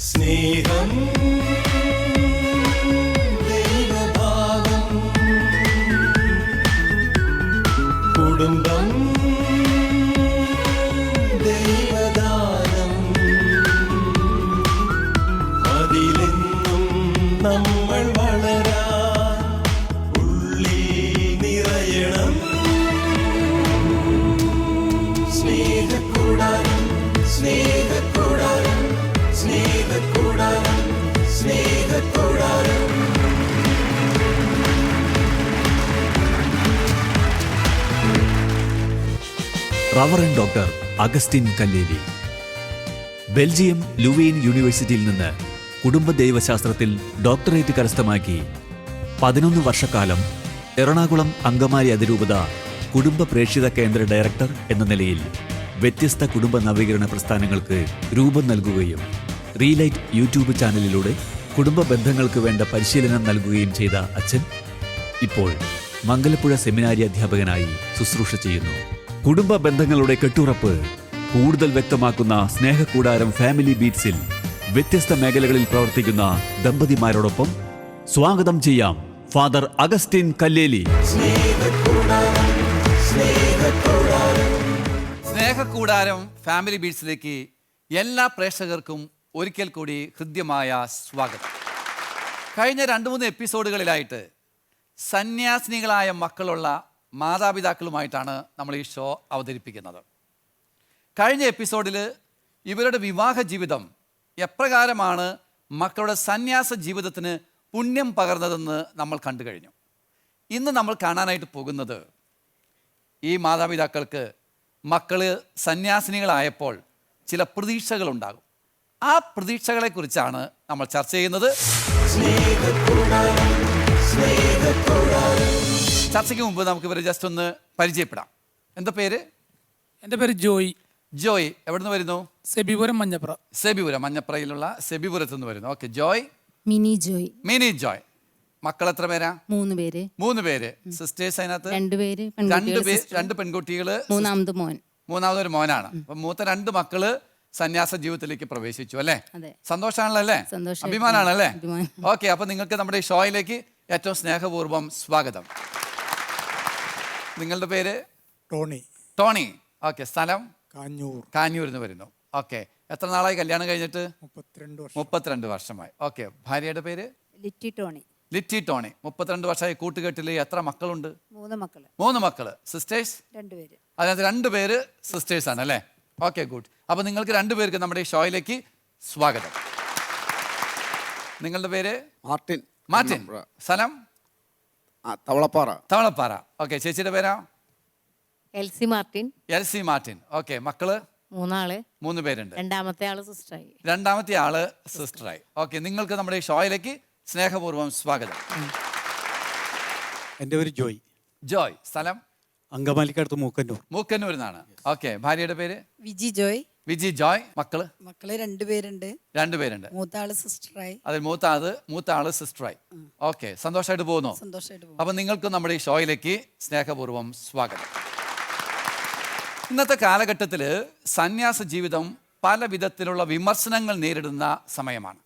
സ്നേഹം ദൈവഭാവം കുടുംബം ദൈവദാനം അതിലെന്നും നമ്മൾ വളരാൻ ഉള്ളിൽ നിറയണം സ്നേഹക്കൂടാരം സ്നേഹക്കൂടാരം സ്നേഹക്കൂടാരം സ്നേഹക്കൂടാരം. Reverend doctor Augustine Kalleli Belgium Louvain യൂണിവേഴ്സിറ്റിയിൽ നിന്ന് കുടുംബ ദൈവശാസ്ത്രത്തിൽ ഡോക്ടറേറ്റ് കരസ്ഥമാക്കി 11 വർഷക്കാലം എറണാകുളം അങ്കമാലി അതിരൂപത കുടുംബ പ്രേക്ഷിത കേന്ദ്ര ഡയറക്ടർ എന്ന നിലയിൽ വ്യത്യസ്ത കുടുംബ നവീകരണ പ്രസ്ഥാനങ്ങൾക്ക് രൂപം നൽകുകയും റീലൈറ്റ് യൂട്യൂബ് ചാനലിലൂടെ കുടുംബ ബന്ധങ്ങൾക്ക് വേണ്ട പരിശീലനം നൽകുകയും ചെയ്ത അച്ഛൻ ഇപ്പോൾ മംഗലപ്പുഴ സെമിനാരി അധ്യാപകനായി ശുശ്രൂഷ ചെയ്യുന്നു. കുടുംബ ബന്ധങ്ങളുടെ കെട്ടുറപ്പ് കൂടുതൽ വ്യക്തമാക്കുന്ന സ്നേഹക്കൂടാരം ഫാമിലി ബീറ്റ്സിൽ വ്യത്യസ്ത മേഖലകളിൽ പ്രവർത്തിക്കുന്ന ദമ്പതിമാരോടൊപ്പം സ്വാഗതം ചെയ്യാം ഫാദർ അഗസ്റ്റിൻ കല്ലേലി. സ്നേഹക്കൂടാരം ഫാമിലി ബീറ്റ്സിലേക്ക് എല്ലാ പ്രേക്ഷകർക്കും ഒരിക്കൽ കൂടി ഹൃദ്യമായ സ്വാഗതം. കഴിഞ്ഞ 2-3 എപ്പിസോഡുകളിലായിട്ട് സന്യാസിനികളായ മക്കളുള്ള മാതാപിതാക്കളുമായിട്ടാണ് നമ്മൾ ഈ ഷോ അവതരിപ്പിക്കുന്നത്. കഴിഞ്ഞ എപ്പിസോഡിൽ ഇവരുടെ വിവാഹ ജീവിതം എപ്രകാരമാണ് മക്കളുടെ സന്യാസ ജീവിതത്തിന് പുണ്യം പകർന്നതെന്ന് നമ്മൾ കണ്ടു കഴിഞ്ഞു. ഇന്ന് നമ്മൾ കാണാനായിട്ട് പോകുന്നത് ഈ മാതാപിതാക്കൾക്ക് മക്കള് സന്യാസിനികളായപ്പോൾ ചില പ്രതീക്ഷകളുണ്ടാകും. ആ പ്രതീക്ഷകളെക്കുറിച്ചാണ് നമ്മൾ ചർച്ച ചെയ്യുന്നത്. ചർച്ചയ്ക്ക് മുമ്പ് നമുക്ക് ഇവരെ ജസ്റ്റ് ഒന്ന് പരിചയപ്പെടാം. എന്താ പേര്? എൻ്റെ പേര് ജോയ്. ജോയ് എവിടുന്ന് വരുന്നു? സെബിപുരം മഞ്ഞപ്ര. സെബിപുരം മഞ്ഞപ്രയിലുള്ള സെബിപുരത്ത് നിന്ന് വരുന്നു. Okay. Joy. Mini Joy. Mini Joy. മക്കൾ എത്ര പേരാ? 3 പേര്. 3 പേര്. സിസ്റ്റേഴ്സ് അതിനകത്ത് 2 പേര്. 2 പെൺകുട്ടികള്. മൂന്നാമതൊരു മോൻ. മോനാണ്. അപ്പൊ മൂത്ത 2 മക്കള് സന്യാസ ജീവിതത്തിലേക്ക് പ്രവേശിച്ചു അല്ലേ? അതെ. സന്തോഷാണല്ലോ അല്ലേ? അഭിമാനാണല്ലേ? ഓക്കെ. അപ്പൊ നിങ്ങൾക്ക് നമ്മുടെ ഈ ഷോയിലേക്ക് ഏറ്റവും സ്നേഹപൂർവ്വം സ്വാഗതം. നിങ്ങളുടെ പേര്? ടോണി. ടോണി. ഓക്കെ. സ്ഥലം? കാഞ്ഞൂർ നിന്ന് വരുന്നു. ഓക്കെ. എത്ര നാളായി കല്യാണം കഴിഞ്ഞിട്ട്? 32 വർഷമായി. ഓക്കെ. ഭാര്യയുടെ പേര്? ലിറ്റി ടോണി. ലിറ്റി ടോണി. 32 വർഷമായി കൂട്ടുകെട്ടിൽ. എത്ര മക്കളുണ്ട്? 3 മക്കള്. സിസ്റ്റേഴ്സ്? 2 പേര്. അതിനകത്ത് 2 പേര് സിസ്റ്റേഴ്സ് ആണ് അല്ലേ? Okay, good. അപ്പൊ നിങ്ങൾക്ക് 2 പേർക്ക് നമ്മുടെ ഈ ഷോയിലേക്ക് സ്വാഗതം. നിങ്ങളുടെ പേര്? മാർട്ടിൻ. സ്ഥലം? തവളപ്പാറ. ഓക്കെ. ചേച്ചിയുടെ പേരാ? Elsie Martin. ഓക്കെ. മക്കള്? 3 പേരുണ്ട്. രണ്ടാമത്തെ ആള് സിസ്റ്ററായി. ഓക്കെ. നിങ്ങൾക്ക് നമ്മുടെ ഈ ഷോയിലേക്ക് സ്നേഹപൂർവ്വം സ്വാഗതം. എൻ്റെ പേര് ജോയ്. സ്ഥലം? അങ്കമാലിക്കടുത്ത് മൂക്കന്നൂർ എന്നാണ്. ഓക്കെ. ഭാര്യയുടെ പേര്? വിജി ജോയ്. മക്കള്? 2 പേരുണ്ട്. 2 പേരുണ്ട്. മൂത്താള് സിസ്റ്ററായി. അതിൽ മൂത്ത ആള് സിസ്റ്ററായി. ഓക്കെ. സന്തോഷമായിട്ട് പോകുന്നു. അപ്പൊ നിങ്ങൾക്ക് നമ്മുടെ ഈ ഷോയിലേക്ക് സ്നേഹപൂർവ്വം സ്വാഗതം. ഇന്നത്തെ കാലഘട്ടത്തിൽ സന്യാസ ജീവിതം പല വിധത്തിലുള്ള വിമർശനങ്ങൾ നേരിടുന്ന സമയമാണ്.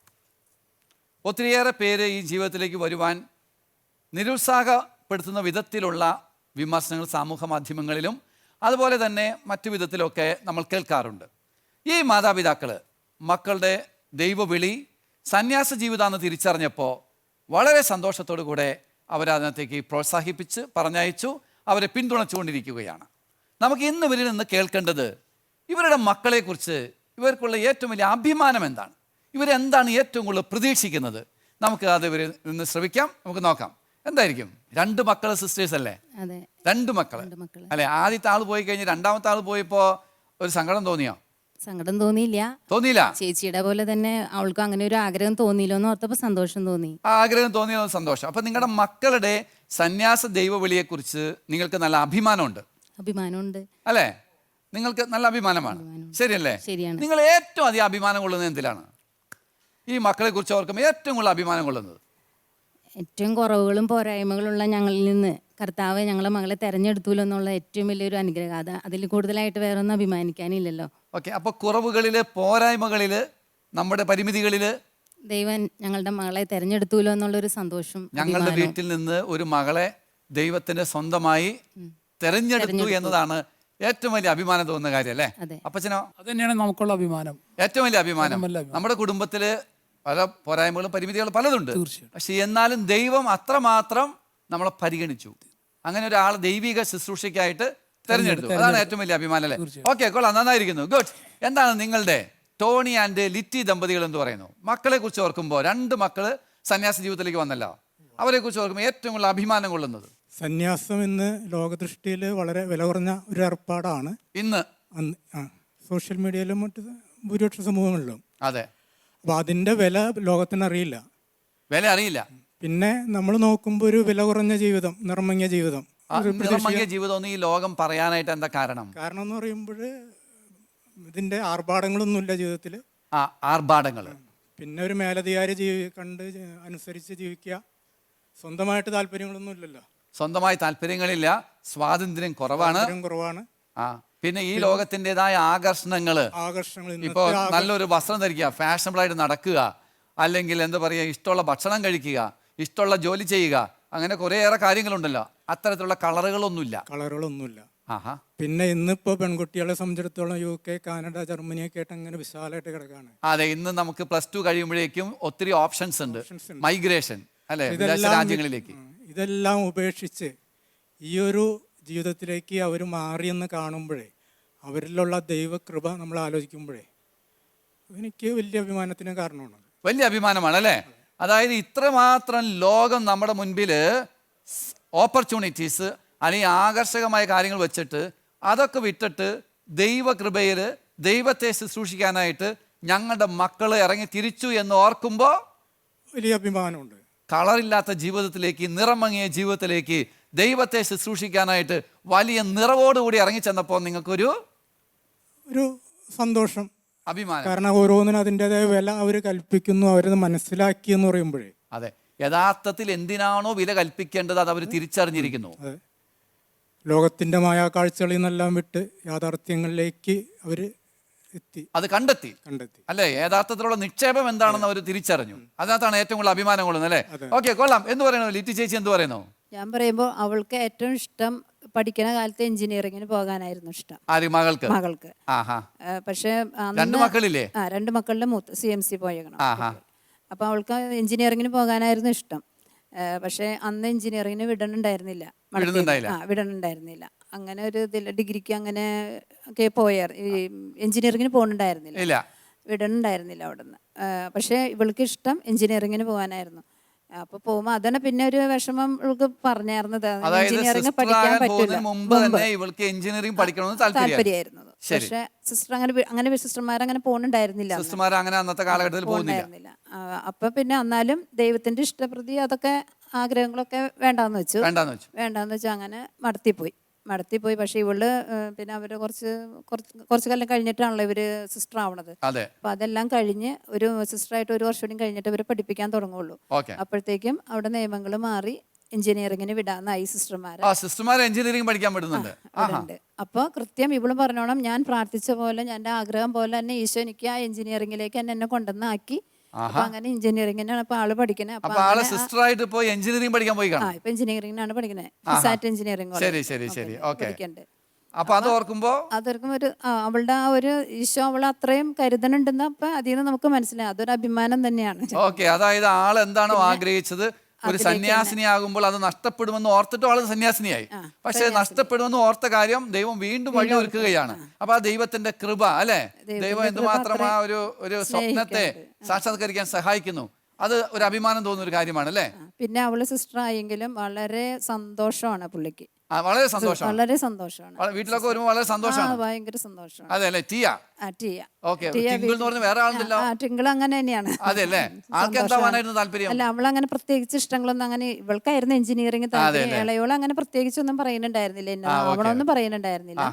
ഒത്തിരിയേറെ പേര് ഈ ജീവിതത്തിലേക്ക് വരുവാൻ നിരുത്സാഹപ്പെടുത്തുന്ന വിധത്തിലുള്ള വിമർശനങ്ങൾ സമൂഹ മാധ്യമങ്ങളിലും അതുപോലെ തന്നെ മറ്റു വിധത്തിലൊക്കെ നമ്മൾ കേൾക്കാറുണ്ട്. ഈ മാതാപിതാക്കൾ മക്കളുടെ ദൈവവിളി സന്യാസ ജീവിതമാണെന്ന് തിരിച്ചറിഞ്ഞപ്പോൾ വളരെ സന്തോഷത്തോടു കൂടെ അവരതിനകത്തേക്ക് പ്രോത്സാഹിപ്പിച്ച് പറഞ്ഞയച്ചു. അവരെ പിന്തുണച്ചുകൊണ്ടിരിക്കുകയാണ്. നമുക്ക് ഇന്ന് ഇവരിൽ നിന്ന് കേൾക്കേണ്ടത് ഇവരുടെ മക്കളെക്കുറിച്ച് ഇവർക്കുള്ള ഏറ്റവും വലിയ അഭിമാനം എന്താണ്, ഇവരെന്താണ് ഏറ്റവും കൂടുതൽ പ്രതീക്ഷിക്കുന്നത്. നമുക്ക് അത് ഇവരിൽ നിന്ന് ശ്രമിക്കാം. നമുക്ക് നോക്കാം. എന്തായിരിക്കും? 2 മക്കള് സിസ്റ്റേഴ്സ് അല്ലേ? 2 മക്കള് അല്ലെ? ആദ്യത്തെ ആള് പോയി കഴിഞ്ഞ് 2ാമത്തെ ആള് പോയപ്പോ ഒരു സങ്കടം തോന്നിയോ? സങ്കടം തോന്നിയില്ല. ചേച്ചിയുടെ പോലെ തന്നെ അവൾക്ക് അങ്ങനെ ഒരു ആഗ്രഹം തോന്നിയില്ലോന്ന് ഓർത്തപ്പോ സന്തോഷം തോന്നി. ആഗ്രഹം തോന്നിയോ? സന്തോഷം. അപ്പൊ നിങ്ങളുടെ മക്കളുടെ സന്യാസ ദൈവവിളിയെ കുറിച്ച് നിങ്ങൾക്ക് നല്ല അഭിമാനമുണ്ട് അല്ലേ? നിങ്ങൾക്ക് നല്ല അഭിമാനമാണ്. ശരിയല്ലേ? ശരിയാണ്. നിങ്ങൾ ഏറ്റവും അധികം അഭിമാനം കൊള്ളുന്നത് എന്തിലാണ്? ഈ മക്കളെ കുറിച്ച് ഓർക്കുമ്പോൾ ഏറ്റവും കൂടുതൽ അഭിമാനം കൊള്ളുന്നത്? ഏറ്റവും കുറവുകളും പോരായ്മകളുള്ള ഞങ്ങളിൽ നിന്ന് കർത്താവ് ഞങ്ങളെ മകളെ തെരഞ്ഞെടുത്തൂല്ലോ എന്നുള്ള ഏറ്റവും വലിയൊരു അനുഗ്രഹം. അതിൽ കൂടുതലായിട്ട് വേറെ ഒന്നും അഭിമാനിക്കാനില്ലല്ലോ. ഓക്കെ. അപ്പോൾ കുറവുകളിൽ പോരായ്മകളിൽ നമ്മുടെ പരിമിതികളിൽ ദൈവം ഞങ്ങളുടെ മകളെ തെരഞ്ഞെടുത്തൂലോ എന്നുള്ളൊരു സന്തോഷം, ഞങ്ങളുടെ അഭിമാനവും. വീട്ടിൽ നിന്ന് ഒരു മകളെ ദൈവത്തിന്റെ സ്വന്തമായി തെരഞ്ഞെടുത്തു എന്നതാണ് ഏറ്റവും വലിയ അഭിമാനം തോന്നുന്ന കാര്യം അല്ലേ? അതെ. അപ്പച്ചനോ? അത് തന്നെയാണ് നമുക്കുള്ള അഭിമാനം. ഏറ്റവും വലിയ അഭിമാനം. വലിയ അഭിമാനം. നമ്മുടെ കുടുംബത്തില് പല പോരായ്മകളും പരിമിതികളും പലതുണ്ട്. തീർച്ചയായും. പക്ഷെ എന്നാലും ദൈവം അത്രമാത്രം നമ്മളെ പരിഗണിച്ചു. അങ്ങനെ ഒരാൾ ദൈവിക ശുശ്രൂഷയ്ക്കായിട്ട് തെരഞ്ഞെടുത്തു. അതാണ് ഏറ്റവും വലിയ അഭിമാനം അല്ലേ? ഓക്കെ, കൊള്ളാം, നന്നായിരിക്കുന്നു, ഗുഡ്. എന്താണ് നിങ്ങളുടെ ടോണി ആൻഡ് ലിറ്റി ദമ്പതികൾ എന്ന് പറയുന്നു? മക്കളെ കുറിച്ച് ഓർക്കുമ്പോൾ 2 മക്കള് സന്യാസ ജീവിതത്തിലേക്ക് വന്നല്ലോ, അവരെ കുറിച്ച് ഓർക്കുമ്പോൾ ഏറ്റവും കൂടുതൽ അഭിമാനം കൊള്ളുന്നത്? സന്യാസം ഇന്ന് ലോകദൃഷ്ടിയിൽ വളരെ വില കുറഞ്ഞ ഒരു ഏർപ്പാടാണ്. ഇന്ന് സോഷ്യൽ മീഡിയയിലും മറ്റ് ഭൂരിപക്ഷ സമൂഹങ്ങളിലും. അതെ, അപ്പോൾ അതിൻ്റെ വില ലോകത്തിന് അറിയില്ല. വില അറിയില്ല. പിന്നെ നമ്മൾ നോക്കുമ്പോൾ ഒരു വില കുറഞ്ഞ ജീവിതം, നിറമങ്ങിയ ജീവിതം, നിറമങ്ങിയ ജീവിതം ഒന്നും ഈ ലോകം പറയാനായിട്ട് എന്താ കാരണം? കാരണം എന്ന് പറയുമ്പോൾ ഇതിൻ്റെ ആർഭാടങ്ങളൊന്നുമില്ല ജീവിതത്തിൽ. ആർഭാടങ്ങൾ. പിന്നെ ഒരു മേലധികാരി കണ്ട് അനുസരിച്ച് ജീവിക്കുക. സ്വന്തമായിട്ട് താല്പര്യങ്ങളൊന്നും ഇല്ലല്ലോ. സ്വന്തമായി താല്പര്യങ്ങളില്ല, സ്വാതന്ത്ര്യം കുറവാണ്. കുറവാണ്. പിന്നെ ഈ ലോകത്തിൻ്റെതായ ആകർഷണങ്ങൾ. ഇപ്പോ നല്ലൊരു വസ്ത്രം ധരിക്കുക, ഫാഷനബിൾ ആയിട്ട് നടക്കുക, അല്ലെങ്കിൽ എന്താ പറയുക, ഇഷ്ടമുള്ള ഭക്ഷണം കഴിക്കുക, ഇഷ്ടമുള്ള ജോലി ചെയ്യുക, അങ്ങനെ കുറേയേറെ കാര്യങ്ങളുണ്ടല്ലോ. അത്തരത്തിലുള്ള കളറുകളൊന്നുമില്ല. പിന്നെ ഇന്നിപ്പോ പെൺകുട്ടികളെ സംബന്ധിച്ചിടത്തോളം UK, കാനഡ, ജർമ്മനിയൊക്കെ ആയിട്ട് അങ്ങനെ വിശാലമായിട്ട് കിടക്കാണ്. അതെ, ഇന്ന് നമുക്ക് +2 കഴിയുമ്പോഴേക്കും ഒത്തിരി ഓപ്ഷൻസ് ഉണ്ട്. മൈഗ്രേഷൻ അല്ലെ, വിദേശ രാജ്യങ്ങളിലേക്ക്. ഇതെല്ലാം ഉപേക്ഷിച്ച് ഈ ഒരു ജീവിതത്തിലേക്ക് അവർ മാറിയെന്ന് കാണുമ്പോഴേ, അവരിലുള്ള ദൈവകൃപ നമ്മൾ ആലോചിക്കുമ്പോഴേ, എനിക്ക് വലിയ അഭിമാനത്തിന് കാരണമാണ്. വലിയ അഭിമാനമാണ് അല്ലേ? അതായത് ഇത്രമാത്രം ലോകം നമ്മുടെ മുൻപിൽ ഓപ്പർച്യൂണിറ്റീസ് അല്ലെങ്കിൽ ആകർഷകമായ കാര്യങ്ങൾ വെച്ചിട്ട് അതൊക്കെ വിട്ടിട്ട് ദൈവകൃപയിൽ ദൈവത്തെ ശുശ്രൂഷിക്കാനായിട്ട് ഞങ്ങളുടെ മക്കള് ഇറങ്ങി തിരിച്ചു എന്ന് ഓർക്കുമ്പോൾ വലിയ അഭിമാനമുണ്ട്. കളറില്ലാത്ത ജീവിതത്തിലേക്ക്, നിറമങ്ങിയ ജീവിതത്തിലേക്ക് ദൈവത്തെ ശുശ്രൂഷിക്കാനായിട്ട് വലിയ നിറവോടുകൂടി ഇറങ്ങി ചെന്നപ്പോൾ നിങ്ങൾക്കൊരു സന്തോഷം, അഭിമാനം. കാരണം ഓരോന്നിനും അതിൻ്റെതായ വില അവർ കൽപ്പിക്കുന്നു, അവരത് മനസ്സിലാക്കി എന്ന് പറയുമ്പോഴേ. അതെ, യഥാർത്ഥത്തിൽ എന്തിനാണോ വില കൽപ്പിക്കേണ്ടത് അത് അവർ തിരിച്ചറിഞ്ഞിരിക്കുന്നു. അതെ, ലോകത്തിൻ്റെ മായാക്കാഴ്ചകളിൽ നിന്നെല്ലാം വിട്ട് യാഥാർത്ഥ്യങ്ങളിലേക്ക് അവർ അത് കണ്ടെത്തി അല്ലേ? യഥാർത്ഥത്തിലുള്ള നിക്ഷേപം എന്താണെന്ന് അവർ തിരിച്ചറിഞ്ഞു. അതിനകത്താണ് ഏറ്റവും കൂടുതൽ അഭിമാനം കൊള്ളുന്നത് അല്ലേ? ഓക്കെ, കൊള്ളാം. എന്ത് പറയുന്നു ലിറ്റി ചേച്ചി, എന്ത് പറയുന്നു? ഞാൻ പറയുമ്പോൾ അവൾക്ക് ഏറ്റവും ഇഷ്ടം പഠിക്കുന്ന കാലത്ത് എഞ്ചിനീയറിങ്ങിന് പോകാനായിരുന്നു ഇഷ്ടം. മകൾക്ക്. പക്ഷേ 2 മക്കളില്ലേ? 2 മക്കളുടെ മൂത്ത് CMC പോയേക്കണം. അപ്പൊ അവൾക്ക് എഞ്ചിനീയറിങ്ങിന് പോകാനായിരുന്നു ഇഷ്ടം. പക്ഷെ അന്ന് എഞ്ചിനീയറിങ്ങിന് വിടണുണ്ടായിരുന്നില്ല. അങ്ങനെ ഒരു ഇതിൽ ഡിഗ്രിക്ക് അങ്ങനെ ഒക്കെ എഞ്ചിനീയറിങ്ങിന് പോകുന്നുണ്ടായിരുന്നില്ല, വിടണുണ്ടായിരുന്നില്ല അവിടെ നിന്ന്. പക്ഷെ ഇവൾക്ക് ഇഷ്ടം എഞ്ചിനീയറിങ്ങിന് പോകാനായിരുന്നു. അപ്പൊ പോകുമ്പോ അതാണ് പിന്നെ ഒരു വിഷമം ഇവൾക്ക് പറഞ്ഞായിരുന്നത്, എഞ്ചിനീയറിംഗ് പഠിക്കാൻ പറ്റില്ല, താല്പര്യമായിരുന്നു. പക്ഷെ സിസ്റ്റർ അങ്ങനെ സിസ്റ്റർമാരങ്ങനെ പോകുന്നുണ്ടായിരുന്നില്ല. അപ്പൊ പിന്നെ എന്നാലും ദൈവത്തിന്റെ ഇഷ്ടപ്രതി അതൊക്കെ ആഗ്രഹങ്ങളൊക്കെ വേണ്ടാന്ന് വെച്ചു അങ്ങനെ മടത്തിപ്പോയി. പക്ഷെ ഇവള് പിന്നെ അവര് കുറച്ച് കാലം കഴിഞ്ഞിട്ടാണല്ലോ ഇവര് സിസ്റ്റർ ആവണത്. അപ്പൊ അതെല്ലാം കഴിഞ്ഞ് ഒരു സിസ്റ്ററായിട്ട് 1 വർഷം കൂടി കഴിഞ്ഞിട്ട് ഇവരെ പഠിപ്പിക്കാൻ തുടങ്ങുള്ളൂ. അപ്പോഴത്തേക്കും അവിടെ നിയമങ്ങൾ മാറി എഞ്ചിനീയറിംഗിന് വിടാന്നായി സിസ്റ്റർമാരെ എഞ്ചിനീയറിംഗ് പഠിക്കാൻ വിടുന്നുണ്ട്. അപ്പൊ കൃത്യം ഇവളും പറഞ്ഞോണം, ഞാൻ പ്രാർത്ഥിച്ച പോലെ, എന്റെ ആഗ്രഹം പോലെ തന്നെ ഈശോ എനിക്ക് ആ എഞ്ചിനീയറിംഗിലേക്ക് എന്നെ കൊണ്ടുവന്നാക്കി. അപ്പൊ അങ്ങനെ എഞ്ചിനീയറിംഗിനാണ് ഇപ്പൊ ആള് പഠിക്കുന്നത്. ഇപ്പൊ എഞ്ചിനീയറിംഗിനാണ് പഠിക്കുന്നത്, ഹിസാറ്റ് എഞ്ചിനീയറിംഗ് പഠിക്കണ്ട്. അപ്പൊ അതോർക്കുമ്പോ ഒരു അവളുടെ ആ ഒരു ഈശോ അവളെ അത്രയും കരുതണുണ്ടെന്ന് അപ്പൊ അതിൽ നിന്ന് നമുക്ക് മനസ്സിലായി. അതൊരു അഭിമാനം തന്നെയാണ്. അതായത് ആൾ എന്താണോ ആഗ്രഹിച്ചത്, ഒരു സന്യാസിനിയാകുമ്പോൾ അത് നഷ്ടപ്പെടുമെന്ന് ഓർത്തിട്ടും ആള് സന്യാസിനിയായി. പക്ഷെ നഷ്ടപ്പെടുമെന്ന് ഓർത്ത കാര്യം ദൈവം വീണ്ടും വഴി ഒരുക്കുകയാണ്. അപ്പൊ ആ ദൈവത്തിന്റെ കൃപ അല്ലെ, ദൈവം എന്തുമാത്രം ആ ഒരു സ്വപ്നത്തെ സാക്ഷാത്കരിക്കാൻ സഹായിക്കുന്നു. അത് ഒരു അഭിമാനം തോന്നുന്ന ഒരു കാര്യമാണ് അല്ലേ? പിന്നെ അവള് സിസ്റ്റർ ആയെങ്കിലും വളരെ സന്തോഷമാണ് പുള്ളിക്ക്. വളരെ സന്തോഷമാണ്. വീട്ടിലൊക്കെ വരുമ്പോൾ വളരെ സന്തോഷമാണ്, ഭയങ്കര സന്തോഷമാണ്. അതെ അല്ലേ? ടിങ്കിൾ വേറെ ആളുണ്ടല്ലോ. ടിങ്കിൾ അങ്ങനെ തന്നെയാണ്. അതെ അല്ലേ? ആൾക്ക് എന്താവാനായിരുന്നു താല്പര്യം? അല്ല, അവളങ്ങനെ പ്രത്യേകിച്ച് ഇഷ്ടങ്ങളൊന്നും അങ്ങനെ, ഇവൾക്കായിരുന്നു എഞ്ചിനീയറിംഗ് താല്പര്യം. ഇളയോള് അങ്ങനെ പ്രത്യേകിച്ചൊന്നും പറയുന്നുണ്ടായിരുന്നില്ല, എന്നെ അവളൊന്നും പറയുന്നുണ്ടായിരുന്നില്ല.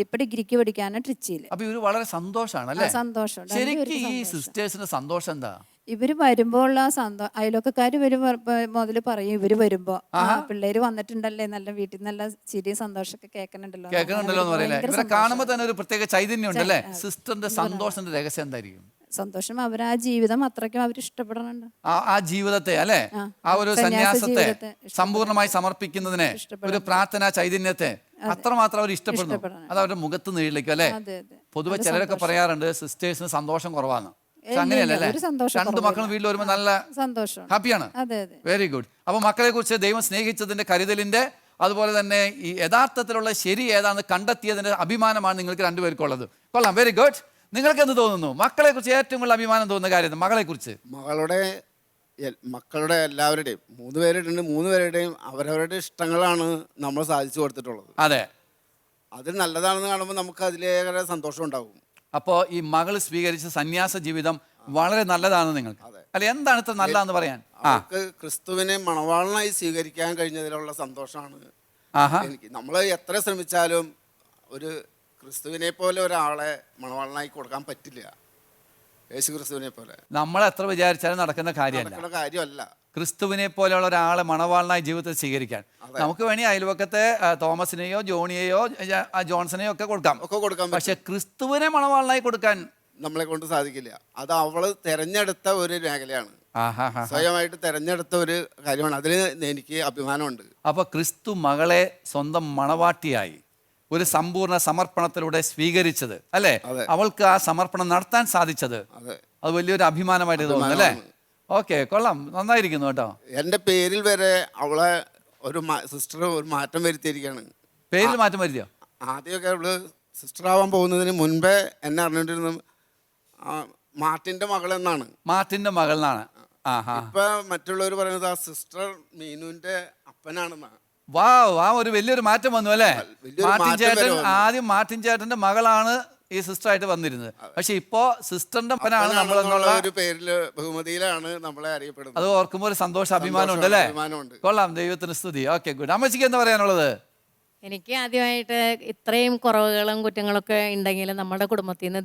ഇപ്പൊ ഡിഗ്രിക്ക് പഠിക്കാണ് ട്രിച്ചിയിൽ. അപ്പൊ ഇവര് വളരെ സന്തോഷമാണ് അല്ലേ? സന്തോഷം. ശരിക്കും ഈ സിസ്റ്റേഴ്സിന്റെ സന്തോഷം എന്താ? ഇവര് വരുമ്പോ ഉള്ള അയൽവക്കക്കാര് മുതൽ പറയും, ഇവര് വരുമ്പോ പിള്ളേര് വന്നിട്ടുണ്ടല്ലേ, നല്ല വീട്ടിൽ നല്ല ചിരി സന്തോഷമൊക്കെ കേൾക്കണുണ്ടല്ലോ എന്ന് പറയില്ല. ഇവരെ കാണുമ്പോ തന്നെ ഒരു പ്രത്യേക ചൈതന്യം ഉണ്ടല്ലേ? സിസ്റ്ററിന്റെ സന്തോഷത്തിന്റെ രഹസ്യം എന്തായിരിക്കും? സന്തോഷം അവർ ആ ജീവിതം അത്രയ്ക്കും അവർ ഇഷ്ടപ്പെടണുണ്ട്. ആ ജീവിതത്തെ അല്ലെ, ആ ഒരു സന്യാസത്തെ സമ്പൂർണ്ണമായി സമർപ്പിക്കുന്നതിനെ, ഒരു പ്രാർത്ഥനാ ചൈതന്യത്തെ അത്രമാത്രം അവർ ഇഷ്ടപ്പെടുന്നു. അത് അവരുടെ മുഖത്ത് നീളിലേക്കും അല്ലെ. പൊതുവെ ചിലരൊക്കെ പറയാറുണ്ട് സിസ്റ്റേഴ്സിന് സന്തോഷം കുറവാണ്. പക്ഷെ അങ്ങനെയല്ല അല്ലേ? രണ്ട് മക്കളും വീട്ടിൽ വരുമ്പോൾ നല്ല സന്തോഷം, ഹാപ്പിയാണ്. Very good. അപ്പൊ മക്കളെ കുറിച്ച് ദൈവം സ്നേഹിച്ചതിന്റെ, കരുതലിന്റെ, അതുപോലെ തന്നെ ഈ യഥാർത്ഥത്തിലുള്ള ശരി ഏതാണെന്ന് കണ്ടെത്തിയതിന്റെ അഭിമാനമാണ് നിങ്ങൾക്ക് രണ്ടുപേർക്കുള്ളത്. കൊള്ളാം, വെരി ഗുഡ്. നിങ്ങൾക്ക് എന്ത് തോന്നുന്നു? മക്കളെ കുറിച്ച് ഏറ്റവും കൂടുതൽ അഭിമാനം തോന്നുന്ന കാര്യം മകളെ കുറിച്ച്? മക്കളുടെ എല്ലാവരുടെയും, മൂന്ന് പേരുടെയും അവരവരുടെ ഇഷ്ടങ്ങളാണ് നമ്മൾ സാധിച്ചു കൊടുത്തിട്ടുള്ളത്. അതെ, അത് നല്ലതാണെന്ന് കാണുമ്പോൾ നമുക്ക് അതിലേറെ സന്തോഷം ഉണ്ടാകും. അപ്പോൾ ഈ മകൾ സ്വീകരിച്ച സന്യാസ ജീവിതം വളരെ നല്ലതാണ് നിങ്ങൾക്ക് അല്ലെ? എന്താണ് ഇത്ര നല്ലതെന്ന് പറയാൻ? അവർക്ക് ക്രിസ്തുവിനെ മണവാളനായി സ്വീകരിക്കാൻ കഴിഞ്ഞതിലുള്ള സന്തോഷമാണ് എനിക്ക്. നമ്മൾ എത്ര ശ്രമിച്ചാലും ഒരു ക്രിസ്തുവിനെ പോലെ ഒരാളെ മണവാളനായി കൊടുക്കാൻ പറ്റില്ല. യേശു ക്രിസ്തുവിനെ പോലെ നമ്മൾ എത്ര വിചാരിച്ചാലും നടക്കുന്ന കാര്യമല്ല ക്രിസ്തുവിനെ പോലെയുള്ള ഒരാളെ മണവാളനായി ജീവിതത്തിൽ സ്വീകരിക്കാൻ. നമുക്ക് വേണി അയൽവക്കത്തെ തോമസിനെയോ ജോണിയെയോ ജോൺസനെയോ ഒക്കെ കൊടുക്കാം. പക്ഷെ ക്രിസ്തുവിനെ മണവാളനായി കൊടുക്കാൻ നമ്മളെ കൊണ്ട് സാധിക്കില്ല. അത് അവള് തെരഞ്ഞെടുത്ത ഒരു മേഖലയാണ്, സ്വയമായിട്ട് തെരഞ്ഞെടുത്ത ഒരു കാര്യമാണ്. അതിന് എനിക്ക് അഭിമാനമുണ്ട്. അപ്പൊ ക്രിസ്തു മകളെ സ്വന്തം മണവാട്ടിയായി ഒരു സമ്പൂർണ്ണ സമർപ്പണത്തിലൂടെ സ്വീകരിച്ചത് അല്ലെ, അവൾക്ക് ആ സമർപ്പണം നടത്താൻ സാധിച്ചത്, അത് വലിയൊരു അഭിമാനമായിട്ട് തോന്നുന്നു അല്ലേ? ഓക്കെ, കൊള്ളാം, നന്നായിരിക്കുന്നു കേട്ടോ. എൻ്റെ പേരിൽ വരെ അവളെ ഒരു സിസ്റ്റർ ഒരു മാറ്റം വരുത്തിയിരിക്കുകയാണ്. പേരിൽ മാറ്റം വരുത്തിയോ? ആദ്യമൊക്കെ അവള് സിസ്റ്റർ ആവാൻ പോകുന്നതിന് മുൻപേ എന്നെ അറിഞ്ഞിട്ടിരുന്നു മാർട്ടിന്റെ മകൾ എന്നാണ്. മാർട്ടിന്റെ മകൾ എന്നാണ്. ഇപ്പൊ മറ്റുള്ളവർ പറയുന്നത് ആ സിസ്റ്റർ മീനുവിന്റെ അപ്പനാണെന്നാണ്. ഒരു വലിയൊരു മാറ്റം വന്നു അല്ലേ? മാർട്ടിൻ ചേട്ടൻ ആദ്യം മാർട്ടിൻ ചേട്ടന്റെ മകളാണ് ഈ സിസ്റ്റർ ആയിട്ട് വന്നിരുന്നത്. പക്ഷെ ഇപ്പോ സിസ്റ്ററിന്റെ അപ്പനാണ് നമ്മളെന്നുള്ള ഒരു പേരില് ബഹുമതിയിലാണ് നമ്മളെ അറിയപ്പെടുന്നത്. അത് ഓർക്കുമ്പോൾ ഒരു സന്തോഷം, അഭിമാനം ഉണ്ട് അല്ലേ? കൊള്ളാം, ദൈവത്തിന് സ്തുതി. Okay, good. അമ്മച്ചിക്ക് എന്താ പറയാനുള്ളത്? എനിക്ക് ആദ്യമായിട്ട് ഇത്രയും കുറവുകളും കുറ്റങ്ങളൊക്കെ ഉണ്ടെങ്കിലും നമ്മുടെ കുടുംബത്തിൽ നിന്ന്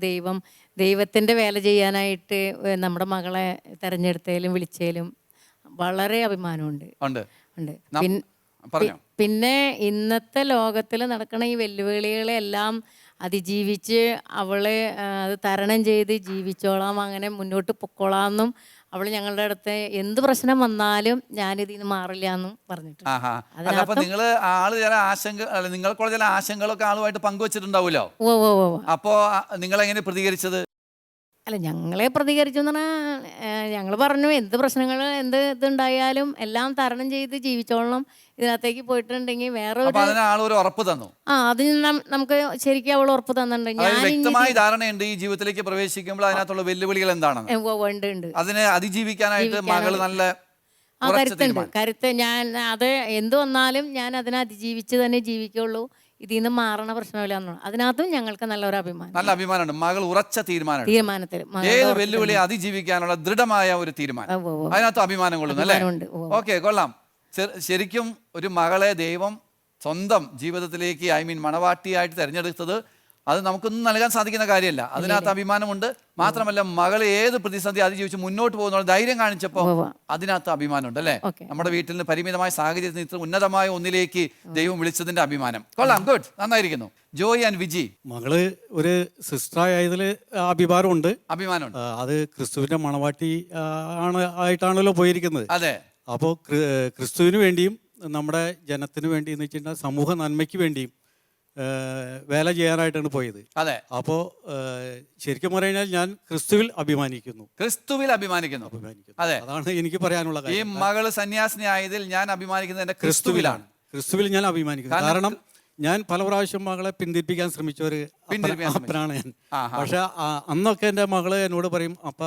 ദൈവത്തിൻ്റെ വേല ചെയ്യാനായിട്ട് നമ്മുടെ മകളെ തിരഞ്ഞെടുത്തതിലും വിളിച്ചതിലും വളരെ അഭിമാനമുണ്ട്. പിന്നെ ഇന്നത്തെ ലോകത്തിൽ നടക്കുന്ന ഈ വെല്ലുവിളികളെല്ലാം അതിജീവിച്ച് അവളെ അത് തരണം ചെയ്ത് ജീവിച്ചോളാം, അങ്ങനെ മുന്നോട്ട് പൊക്കോളാമെന്നും അവൾ ഞങ്ങളുടെ അടുത്ത് എന്ത് പ്രശ്നം വന്നാലും ഞാനിതിൽ നിന്ന് മാറില്ല എന്നും പറഞ്ഞിട്ടുണ്ട്. അപ്പൊ നിങ്ങള് ആള് ചില നിങ്ങൾക്കുള്ള ചില ആശങ്കകളൊക്കെ ആളുമായിട്ട് പങ്കുവച്ചിട്ടുണ്ടാവുമല്ലോ. അപ്പോ നിങ്ങൾ എങ്ങനെ പ്രതികരിച്ചത്? അല്ല, ഞങ്ങളെ പ്രതികരിച്ചു എന്ന് പറഞ്ഞാൽ ഞങ്ങൾ പറഞ്ഞു എന്ത് പ്രശ്നങ്ങൾ എന്ത് ഇതുണ്ടായാലും എല്ലാം തരണം ചെയ്ത് ജീവിച്ചോളണം, ഇതിനകത്തേക്ക് പോയിട്ടുണ്ടെങ്കിൽ വേറെ ഒരു ഉറപ്പ് തന്നു. അതിന് നമുക്ക് ശരിക്കും അവൾ ഉറപ്പ് തന്നിട്ടുണ്ട്. വ്യക്തമായ ധാരണയുണ്ട് ഈ ജീവിതത്തിലേക്ക് പ്രവേശിക്കുമ്പോൾ അതിനകത്തുള്ള വെല്ലുവിളികൾ എന്താണെന്ന്. അതിനെ അതിജീവിക്കാനായിട്ട് മകൾ നല്ല കരുത്ത്. ഞാൻ അത് എന്ത് വന്നാലും ഞാൻ അതിനെ അതിജീവിച്ച് തന്നെ ജീവിക്കുള്ളൂ, ഇതിൽ നിന്ന് മാറണ പ്രശ്നമില്ല. അതിനകത്തും ഞങ്ങൾക്ക് നല്ലൊരു നല്ല അഭിമാനമുണ്ട്. മകൾ ഉറച്ച തീരുമാനത്തിൽ ഏത് വെല്ലുവിളി അതിജീവിക്കാനുള്ള ദൃഢമായ ഒരു തീരുമാനം, അതിനകത്ത് അഭിമാനം കൊള്ളുന്നു അല്ലേ? ഓക്കെ, കൊള്ളാം. ശരിക്കും ഒരു മകളെ ദൈവം സ്വന്തം ജീവിതത്തിലേക്ക് മണവാട്ടിയായിട്ട് തിരഞ്ഞെടുത്തത് അത് നമുക്കൊന്നും നൽകാൻ സാധിക്കുന്ന കാര്യമല്ല. അതിനകത്ത് അഭിമാനമുണ്ട്. മാത്രമല്ല മകൾ ഏത് പ്രതിസന്ധി അതിജീവിച്ച് മുന്നോട്ട് പോകുന്ന ധൈര്യം കാണിച്ചപ്പോൾ അതിനകത്ത് അഭിമാനമുണ്ട് അല്ലേ? നമ്മുടെ വീട്ടിൽ നിന്ന് പരിമിതമായ സാഹചര്യത്തിൽ ഇത്ര ഉന്നതമായ ഒന്നിലേക്ക് ദൈവം വിളിച്ചതിന്റെ അഭിമാനം. കൊള്ളാം, ഗുഡ്, നന്നായിരിക്കുന്നു. ജോയ് ആൻഡ് വിജി, മകള് ഒരു സിസ്റ്ററായതിൽ അഭിമാനമുണ്ട്. അത് ക്രിസ്തുവിന്റെ മണവാട്ടി ആയിട്ടാണല്ലോ പോയിരിക്കുന്നത്. അതെ. അപ്പോൾ ക്രിസ്തുവിന് വേണ്ടിയും നമ്മുടെ ജനത്തിന് വേണ്ടി എന്ന് വെച്ചിട്ടുണ്ടെങ്കിൽ സമൂഹ നന്മയ്ക്ക് വേണ്ടിയും വേല ചെയ്യാനായിട്ടാണ് പോയത്. അതെ. അപ്പോൾ ശരിക്കും പറഞ്ഞാൽ ഞാൻ ക്രിസ്തുവിൽ അഭിമാനിക്കുന്നു. അതെ, അതാണ് എനിക്ക് പറയാനുള്ള കാര്യം. ഈ മകള് സന്യാസിനി ആയതിൽ ഞാൻ അഭിമാനിക്കുന്നത് എന്റെ ക്രിസ്തുവിലാണ്. ക്രിസ്തുവിൽ ഞാൻ അഭിമാനിക്കുന്നു. കാരണം ഞാൻ പല പ്രാവശ്യം മകളെ പിന്തിരിപ്പിക്കാൻ ശ്രമിച്ച ഒരു അപ്പനാണ് ഞാൻ. പക്ഷെ അന്നൊക്കെ എൻ്റെ മകള് എന്നോട് പറയും, അപ്പ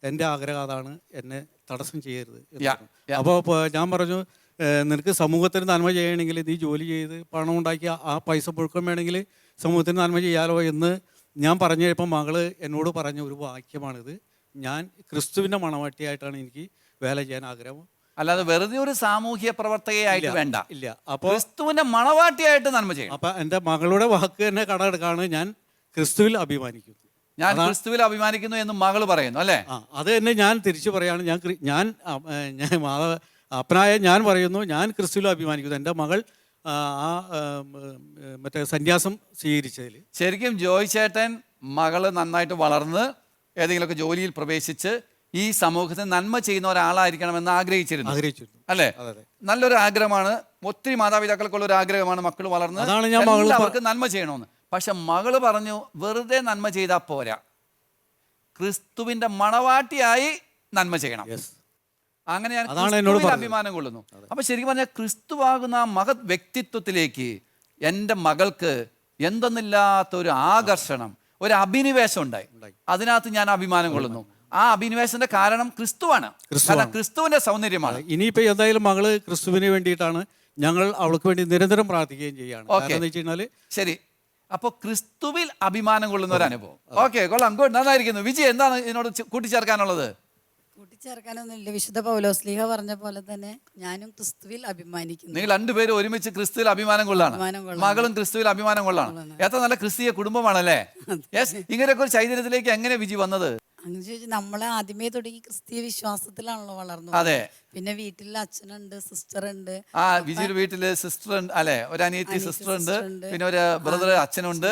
എൻ്റെ ആഗ്രഹം അതാണ്, എന്നെ തടസ്സം ചെയ്യരുത്. അപ്പോൾ ഞാൻ പറഞ്ഞു, നിനക്ക് സമൂഹത്തിന് നന്മ ചെയ്യണമെങ്കിൽ നീ ജോലി ചെയ്ത് പണം ഉണ്ടാക്കി ആ പൈസ പുഴുക്കം വേണമെങ്കിൽ സമൂഹത്തിന് നന്മ ചെയ്യാലോ എന്ന് ഞാൻ പറഞ്ഞു കഴിഞ്ഞപ്പോൾ മകള് എന്നോട് പറഞ്ഞ ഒരു വാക്യമാണിത്: ഞാൻ ക്രിസ്തുവിൻ്റെ മണവാട്ടിയായിട്ടാണ് എനിക്ക് വേല ചെയ്യാൻ ആഗ്രഹം, അല്ലാതെ വെറുതെ ഒരു സാമൂഹ്യ പ്രവർത്തകയായിട്ട് വേണ്ട. ഇല്ല, അപ്പോൾ ക്രിസ്തുവിന്റെ മണവാട്ടിയായിട്ട് നന്മ ചെയ്യണം. അപ്പം എൻ്റെ മകളുടെ വാക്ക് തന്നെ കടമെടുക്കാണ്, ഞാൻ ക്രിസ്തുവിൽ അഭിമാനിക്കുന്നു. ഞാൻ ക്രിസ്തുവിൽ അഭിമാനിക്കുന്നു എന്ന് മകള് പറയുന്നു അല്ലേ? അത് തന്നെ ഞാൻ തിരിച്ചു പറയാണ്. ഞാൻ അപ്പനായ ഞാൻ പറയുന്നു, ഞാൻ ക്രിസ്തുവിൽ അഭിമാനിക്കുന്നു. എൻ്റെ മകൾ മറ്റേ സന്യാസം സ്വീകരിച്ചതിൽ. ശരിക്കും ജോയ് ചേട്ടൻ മകള് നന്നായിട്ട് വളർന്ന് ഏതെങ്കിലുമൊക്കെ ജോലിയിൽ പ്രവേശിച്ച് ഈ സമൂഹത്തിന് നന്മ ചെയ്യുന്ന ഒരാളായിരിക്കണമെന്ന് ആഗ്രഹിച്ചിരുന്നു. അല്ലേ? നല്ലൊരു ആഗ്രഹമാണ്. ഒത്തിരി മാതാപിതാക്കൾക്കുള്ള ഒരു ആഗ്രഹമാണ് മക്കൾ വളർന്ന് എല്ലാവർക്കും നന്മ ചെയ്യണമെന്ന്. പക്ഷെ മകള് പറഞ്ഞു, വെറുതെ നന്മ ചെയ്താൽ പോരാ, ക്രിസ്തുവിന്റെ മണവാട്ടിയായി നന്മ ചെയ്യണം. അങ്ങനെ ഞാൻ ക്രിസ്തുവിൽ അഭിമാനം കൊള്ളുന്നു. അപ്പൊ ശരിക്കും പറഞ്ഞാൽ ക്രിസ്തുവാകുന്ന ആ മഹത് വ്യക്തിത്വത്തിലേക്ക് എൻ്റെ മകൾക്ക് എന്തെന്നില്ലാത്തൊരു ആകർഷണം, ഒരു അഭിനിവേശം ഉണ്ടായി. അതിനകത്ത് ഞാൻ അഭിമാനം കൊള്ളുന്നു. ആ അഭിനിവേശത്തിന്റെ കാരണം ക്രിസ്തുവാണ്. കാരണം ക്രിസ്തുവിന്റെ സൗന്ദര്യമാണ്. ഇനിയിപ്പോ എന്തായാലും മകള് ക്രിസ്തുവിന് വേണ്ടിയിട്ടാണ് ഞങ്ങൾ അവൾക്ക് വേണ്ടി നിരന്തരം പ്രാർത്ഥിക്കുകയും ചെയ്യാണ്. ശരി, അപ്പൊ ക്രിസ്തുവിൽ അഭിമാനം കൊള്ളുന്ന ഒരു അനുഭവം. ഓക്കെ, കൊള്ളാം, ഗുഡ്, നന്നായിരിക്കുന്നു. വിജയ്, എന്താണ് ഇതിനോട് കൂട്ടിച്ചേർക്കാനുള്ളത്? കൂട്ടിച്ചേർക്കാനൊന്നുമില്ല. വിശുദ്ധ പൗലോസ്ലീഹ പറഞ്ഞ പോലെ തന്നെ ഞാനും ക്രിസ്തുവിൽ അഭിമാനിക്കുന്നു. നിങ്ങൾ രണ്ടുപേരും ഒരുമിച്ച് ക്രിസ്തുവിൽ അഭിമാനം കൊള്ളാണ്. മകളും ക്രിസ്തുവിൽ അഭിമാനം കൊള്ളാണ്. എത്ര നല്ല ക്രിസ്തീയ കുടുംബമാണല്ലേ. യെസ്, ഇങ്ങനെയൊക്കെ ഒരു ചൈതന്യത്തിലേക്ക് എങ്ങനെ വിജി വന്നത്? അങ്ങനെ ചോദിച്ചാൽ നമ്മളെ ആദ്യമേ തുടങ്ങി ക്രിസ്തീയ വിശ്വാസത്തിലാണല്ലോ വളർന്നു. അതെ, പിന്നെ വീട്ടിൽ അച്ഛനുണ്ട്, സിസ്റ്റർ ഉണ്ട്. വിജിയുടെ വീട്ടില് സിസ്റ്റർ ഉണ്ട് അല്ലെ, ഒരു അനിയത്തി സിസ്റ്റർ ഉണ്ട്, പിന്നെ ഒരു ബ്രദർ അച്ഛനുണ്ട്.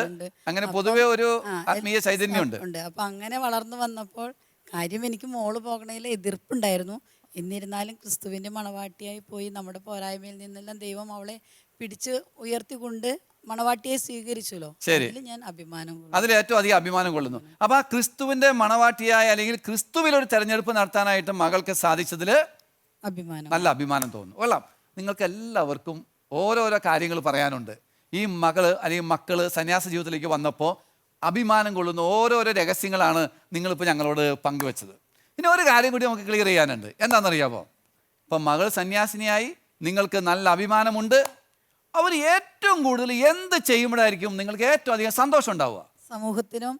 അങ്ങനെ പൊതുവെ ഒരു ആത്മീയ ചൈതന്യം ഉണ്ട്. അപ്പൊ അങ്ങനെ വളർന്നു വന്നപ്പോൾ കാര്യം എനിക്ക് മോള് പോകണതിൽ എതിർപ്പുണ്ടായിരുന്നു. എന്നിരുന്നാലും ക്രിസ്തുവിന്റെ മണവാട്ടിയായി പോയി നമ്മുടെ പോരായ്മയിൽ നിന്നെല്ലാം ദൈവം അവളെ പിടിച്ച് ഉയർത്തിക്കൊണ്ട് മണവാട്ടിയെ സ്വീകരിച്ചല്ലോ. ശരി, ഞാൻ അഭിമാനം അതിൽ ഏറ്റവും അധികം അഭിമാനം കൊള്ളുന്നു. അപ്പൊ ആ ക്രിസ്തുവിന്റെ മണവാട്ടിയായ അല്ലെങ്കിൽ ക്രിസ്തുവിൽ ഒരു തെരഞ്ഞെടുപ്പ് നടത്താനായിട്ട് മകൾക്ക് സാധിച്ചതില് നല്ല അഭിമാനം തോന്നുന്നു. കൊള്ളാം. നിങ്ങൾക്ക് എല്ലാവർക്കും ഓരോരോ കാര്യങ്ങൾ പറയാനുണ്ട്. ഈ മകള് അല്ലെങ്കിൽ മക്കള് സന്യാസ ജീവിതത്തിലേക്ക് വന്നപ്പോൾ അഭിമാനം കൊള്ളുന്ന ഓരോരോ രഹസ്യങ്ങളാണ് നിങ്ങളിപ്പോൾ ഞങ്ങളോട് പങ്കുവെച്ചത്. ഇനി ഒരു കാര്യം കൂടി നമുക്ക് ക്ലിയർ ചെയ്യാനുണ്ട്. എന്താണെന്നറിയാമോ? ഇപ്പം മകൾ സന്യാസിനിയായി, നിങ്ങൾക്ക് നല്ല അഭിമാനമുണ്ട്. അവർ ഏറ്റവും കൂടുതൽ എന്ത് ചെയ്യുമ്പോഴായിരിക്കും നിങ്ങൾക്ക് ഏറ്റവും അധികം സന്തോഷം ഉണ്ടാവുക? സമൂഹത്തിനും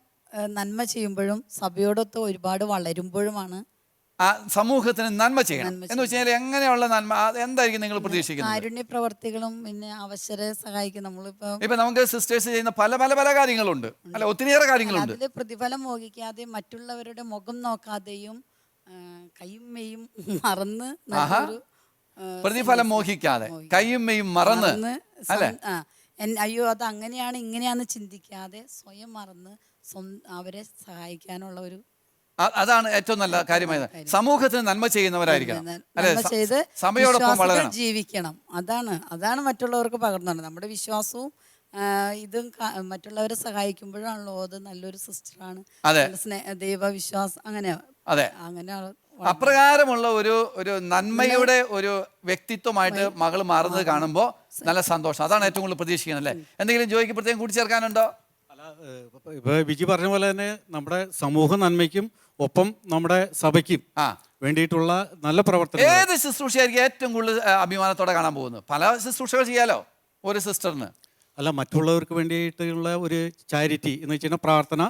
നന്മ ചെയ്യുമ്പോഴും സഭയോടൊത്ത് ഒരുപാട് വളരുമ്പോഴുമാണ്. സമൂഹത്തിന് നന്മ ചെയ്യണം എന്ന് വെച്ചാൽ എങ്ങനെയുള്ള നന്മ എന്തായിരിക്കും നിങ്ങൾ പ്രതീക്ഷിക്കുന്നത്? കാരുണ്യ പ്രവർത്തികളും പിന്നെ അവശരെ സഹായിക്കും. ഇപ്പൊ നമുക്ക് സിസ്റ്റേഴ്സ് ചെയ്യുന്ന പല പല പല കാര്യങ്ങളുണ്ട് അല്ല, ഒത്തിരിയേറെ കാര്യങ്ങളുണ്ട്. അതിൽ പ്രതിഫലം മോഹിക്കാതെ മറ്റുള്ളവരുടെ മുഖം നോക്കാതെയും കൈയും മെയ്യും മറന്ന് പ്രതിഫലം മോഹിക്കാതെ കൈയും മെയ്യും മറന്ന് അല്ലെ, അയ്യോ അത് അങ്ങനെയാണ് ഇങ്ങനെയാന്ന് ചിന്തിക്കാതെ സ്വയം മറന്ന് അവരെ സഹായിക്കാനുള്ള ഒരു, അതാണ് ഏറ്റവും നല്ല കാര്യമായത്. സമൂഹത്തിന് നന്മ ചെയ്യുന്നവരായിരിക്കണം അല്ലെ, സമയോടൊപ്പം വളരണം, ജീവിക്കണം. അതാണ് മറ്റുള്ളവർക്ക് പകർന്നത്. നമ്മുടെ വിശ്വാസവും ഇതും മറ്റുള്ളവരെ സഹായിക്കുമ്പോഴാണല്ലോ അത് നല്ലൊരു സിസ്റ്ററാണ്, ദൈവവിശ്വാസം. അങ്ങനെ അപ്രകാരമുള്ള ഒരു നന്മയുടെ ഒരു വ്യക്തിത്വമായിട്ട് മകൾ മാറുന്നത് കാണുമ്പോൾ നല്ല സന്തോഷം. അതാണ് ഏറ്റവും കൂടുതൽ പ്രതീക്ഷിക്കുന്നത് അല്ലേ. എന്തെങ്കിലും ജോയിക്ക് പ്രത്യേകം കൂട്ടിച്ചേർക്കാനുണ്ടോ? ഇപ്പൊ വിജി പറഞ്ഞ പോലെ തന്നെ നമ്മുടെ സമൂഹ നന്മയ്ക്കും ഒപ്പം നമ്മുടെ സഭയ്ക്കും വേണ്ടിയിട്ടുള്ള നല്ല പ്രവർത്തനം. ഏത് ശുശ്രൂഷയായിരിക്കും ഏറ്റവും കൂടുതൽ അഭിമാനത്തോടെ കാണാൻ പോകുന്നത്? പല ശുശ്രൂഷകൾ ചെയ്യാലോ ഒരു സിസ്റ്ററിന്. അല്ല, മറ്റുള്ളവർക്ക് വേണ്ടിയിട്ടുള്ള ഒരു ചാരിറ്റി എന്ന് വെച്ചാൽ പ്രാർത്ഥന,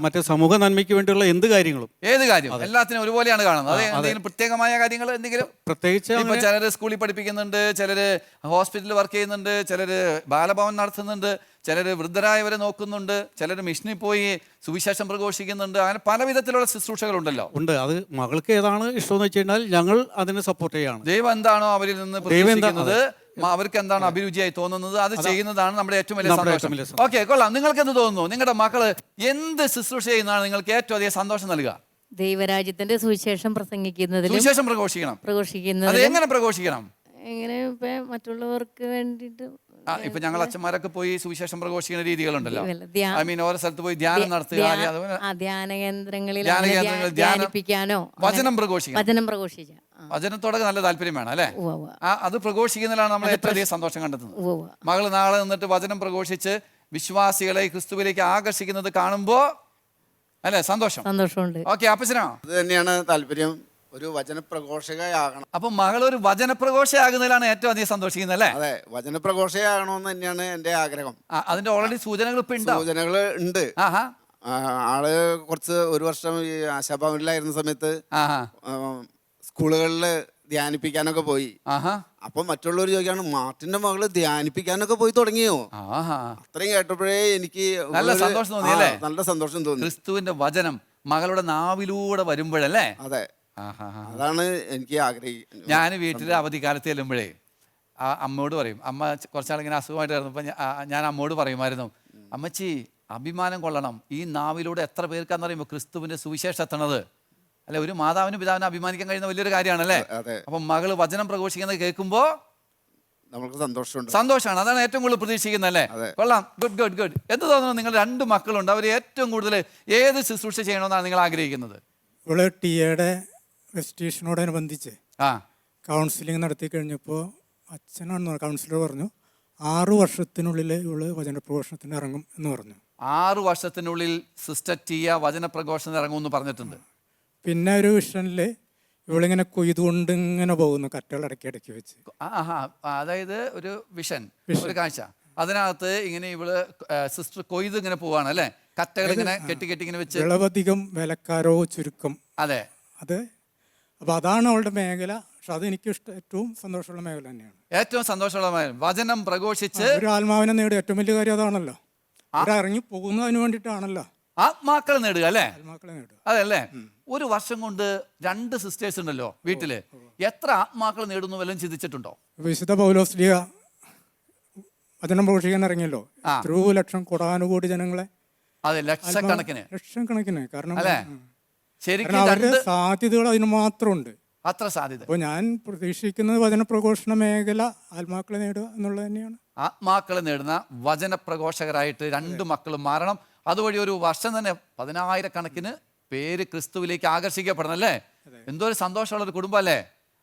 മറ്റേ സമൂഹ നന്മയ്ക്ക് വേണ്ടിയുള്ള എന്ത് കാര്യങ്ങളും, ഏത് കാര്യം എല്ലാത്തിനും ഒരുപോലെയാണ് കാണുന്നത്. അത് എന്തെങ്കിലും പ്രത്യേകമായ കാര്യങ്ങൾ എന്തെങ്കിലും പ്രത്യേകിച്ച് ഇപ്പൊ ചിലര് സ്കൂളിൽ പഠിപ്പിക്കുന്നുണ്ട്, ചിലര് ഹോസ്പിറ്റലിൽ വർക്ക് ചെയ്യുന്നുണ്ട്, ചിലര് ബാലഭവൻ നടത്തുന്നുണ്ട്, ചിലര് വൃദ്ധരായവരെ നോക്കുന്നുണ്ട്, ചിലര് മിഷനിൽ പോയി സുവിശേഷം പ്രഘോഷിക്കുന്നുണ്ട്. അങ്ങനെ പല വിധത്തിലുള്ള ശുശ്രൂഷകളുണ്ടല്ലോ. ഉണ്ട്. അത് മകൾക്ക് ഏതാണ് ഇഷ്ടമെന്ന് വെച്ച് കഴിഞ്ഞാൽ ഞങ്ങൾ അതിനെ സപ്പോർട്ട് ചെയ്യാണ്. ദൈവം എന്താണോ അവരിൽ നിന്ന് പ്രതീക്ഷിക്കുന്നത്, അവർക്ക് എന്താണ് അഭിരുചിയായി തോന്നുന്നത്, അത് ചെയ്യുന്നതാണ് നമ്മുടെ ഏറ്റവും വലിയ സന്തോഷം. ഓക്കെ, കൊള്ളാം. നിങ്ങൾക്ക് എന്ത് തോന്നുന്നു? നിങ്ങളുടെ മക്കള് എന്ത് ശുശ്രൂഷ ചെയ്യുന്നതാണ് നിങ്ങൾക്ക് ഏറ്റവും അധികം സന്തോഷം നൽകുക? ദൈവരാജ്യത്തിന്റെ സുവിശേഷം പ്രസംഗിക്കുന്നതിലും സുവിശേഷം പ്രഘോഷിക്കുന്നത്. അത് എങ്ങനെ പ്രഘോഷിക്കണം? എങ്ങനെ മറ്റുള്ളവർക്ക് വേണ്ടിയിട്ട് ഇപ്പൊ ഞങ്ങൾ അച്ഛന്മാരൊക്കെ പോയി സുവിശേഷം പ്രഘോഷിക്കുന്ന രീതികളുണ്ടല്ലോ. ഐ മീൻ ഓരോ സ്ഥലത്ത് പോയി ധ്യാനം നടത്തുക, ധ്യാന കേന്ദ്രങ്ങളിൽ ധ്യാനിപ്പിക്കാനോ, വചനം പ്രഘോഷിക്കുക. വചനത്തോടെ നല്ല താല്പര്യം വേണം അല്ലെ. അത് പ്രഘോഷിക്കുന്നതിലാണ് നമ്മൾ ഏറ്റവും അധികം സന്തോഷം കണ്ടെത്തുന്നത്. മകള് നാളെ നിന്നിട്ട് വചനം പ്രഘോഷിച്ച് വിശ്വാസികളെ ക്രിസ്തുവിലേക്ക് ആകർഷിക്കുന്നത് കാണുമ്പോ അല്ലെ സന്തോഷമുണ്ട്. ഓക്കെ, അപ്പച്ചനോ? അത് തന്നെയാണ് താല്പര്യം, ഒരു വചനപ്രഘോഷകയാകണം. അപ്പൊ മകൾ ഒരു വചനപ്രഘോഷയാകുന്നതിലാണ് ഏറ്റവും അധികം സന്തോഷിക്കുന്നത് അല്ലേ? അതെ, വചനപ്രഘോഷയാകണമെന്ന് തന്നെയാണ് എന്റെ ആഗ്രഹം. അതിന്റെ ഓൾറെഡി സൂചനകൾ ഉണ്ട്. ആള് ഒരു വർഷം ഈ ആശാഭവനിലായിരുന്ന സമയത്ത് സ്കൂളുകളില് ധ്യാനിപ്പിക്കാനൊക്കെ പോയി. അപ്പൊ മറ്റുള്ളവർ ചോദിക്കാണ്, മാർട്ടിന്റെ മകള് ധ്യാനിപ്പിക്കാനൊക്കെ പോയി തുടങ്ങിയോ? അത്രയും കേട്ടപ്പോഴേ എനിക്ക് നല്ല സന്തോഷം തോന്നി അല്ലേ? നല്ല സന്തോഷം തോന്നി. ക്രിസ്തുവിന്റെ വചനം മകളുടെ നാവിലൂടെ വരുമ്പോഴല്ലേ? അതെ, അതാണ് എനിക്ക് ആഗ്രഹിക്കുന്നത്. ഞാൻ വീട്ടിൽ അവധിക്കാലത്ത് ചെല്ലുമ്പോഴേ അമ്മയോട് പറയും, അമ്മ കുറച്ചാളിങ്ങനെ അസുഖമായിട്ട് കിടന്നപ്പോൾ ഞാൻ അമ്മയോട് പറയുമായിരുന്നു, അമ്മച്ചി അഭിമാനം കൊള്ളണം. ഈ നാവിലൂടെ എത്ര പേർക്കാന്ന് പറയുമ്പോൾ ക്രിസ്തുവിന്റെ സുവിശേഷം എത്തണത് അല്ലെ? ഒരു മാതാവിനും പിതാവിനും അഭിമാനിക്കാൻ കഴിയുന്ന വലിയൊരു കാര്യമാണല്ലേ? അതെ. അപ്പം മകള് വചനം പ്രഘോഷിക്കുന്നത് കേൾക്കുമ്പോൾ നമുക്ക് സന്തോഷമുണ്ട്. സന്തോഷമാണ്. അതാണ് ഏറ്റവും കൂടുതൽ പ്രതീക്ഷിക്കുന്നത് അല്ലേ? കൊള്ളാം. Good good good. എന്ത് തോന്നുന്നു? നിങ്ങൾ 2 മക്കളുണ്ട്, അവർ ഏറ്റവും കൂടുതൽ ഏത് ശുശ്രൂഷ ചെയ്യണമെന്നാണ് നിങ്ങൾ ആഗ്രഹിക്കുന്നത്? ഇവള് ടിയുടെ വെസ്റ്റീഷനോടനുബന്ധിച്ച് ആ കൗൺസിലിംഗ് നടത്തി കഴിഞ്ഞപ്പോൾ അച്ഛനാണെന്ന് കൗൺസിലർ പറഞ്ഞു 6 വർഷത്തിനുള്ളിൽ ഇവള് വചനപ്രഘോഷണത്തിന് ഇറങ്ങും എന്ന് പറഞ്ഞു. 6 വർഷത്തിനുള്ളിൽ സിസ്റ്റർ ടിയ വചന പ്രഘോഷണം ഇറങ്ങുമെന്ന് പറഞ്ഞിട്ടുണ്ട്. പിന്നെ ഒരു വിഷനിൽ ഇവളിങ്ങനെ കൊയ്തുകൊണ്ട് ഇങ്ങനെ പോകുന്നു, കറ്റകൾ ഇടയ്ക്ക് വെച്ച്. അതായത് ഒരു വിഷൻ, ഒരു കാഴ്ച. അതിനകത്ത് ഇങ്ങനെ ഇവള് സിസ്റ്റർ കൊയ്ത് ഇങ്ങനെ പോവാണ് അല്ലെ? കറ്റകൾ ഇങ്ങനെ കെട്ടി ഇങ്ങനെ വെച്ച്. വിളവധികം വിലക്കാരോ ചുരുക്കം. അതെ, അത് അപ്പൊ അതാണ് അവളുടെ മേഖല. പക്ഷെ അത് എനിക്ക് ഏറ്റവും സന്തോഷമുള്ള മേഖല തന്നെയാണ്. ഏറ്റവും സന്തോഷമുള്ള മേഖല വചനം പ്രഘോഷിച്ച് ഒരു ആത്മാവിനെ നേടുക. ഏറ്റവും വലിയ കാര്യം അതാണല്ലോ. അവിടെ ഇറങ്ങി പോകുന്നതിന് വേണ്ടിയിട്ടാണല്ലോ ആത്മാക്കളെ നേടുക അല്ലേ? ആത്മാക്കളെ നേടുക. അതല്ലേ? ഒരു വർഷം കൊണ്ട് 2 സിസ്റ്റേഴ്സ് ഉണ്ടല്ലോ വീട്ടില്. എത്ര ആത്മാക്കൾ നേടുന്നു വല്ലതും ചിന്തിച്ചിട്ടുണ്ടോ? വിശുദ്ധ പൗലോസ്ലീഹ വചനം പ്രഘോഷിക്കാൻ ഇറങ്ങിയല്ലോ. എത്രയോ ലക്ഷം കോടാനുകോടി ജനങ്ങളെ. അതെ, ലക്ഷക്കണക്കിന്. കാരണം ശരിക്കും അവരുടെ സാധ്യതകൾ അതിന് മാത്രമുണ്ട്. അത്ര സാധ്യത. അപ്പോൾ ഞാൻ പ്രതീക്ഷിക്കുന്നത് വചന പ്രഘോഷണ മേഖല ആത്മാക്കളെ നേടുക എന്നുള്ളത് തന്നെയാണ്. ആത്മാക്കളെ നേടുന്ന വചന പ്രഘോഷകരായിട്ട് 2 മക്കളും മാറണം. അതുവഴി ഒരു വർഷം തന്നെ 10,000 പേര് ക്രിസ്തുവിലേക്ക് ആകർഷിക്കപ്പെടണം അല്ലേ? എന്തോ ഒരു സന്തോഷമുള്ള ഒരു കുടുംബം അല്ലേ?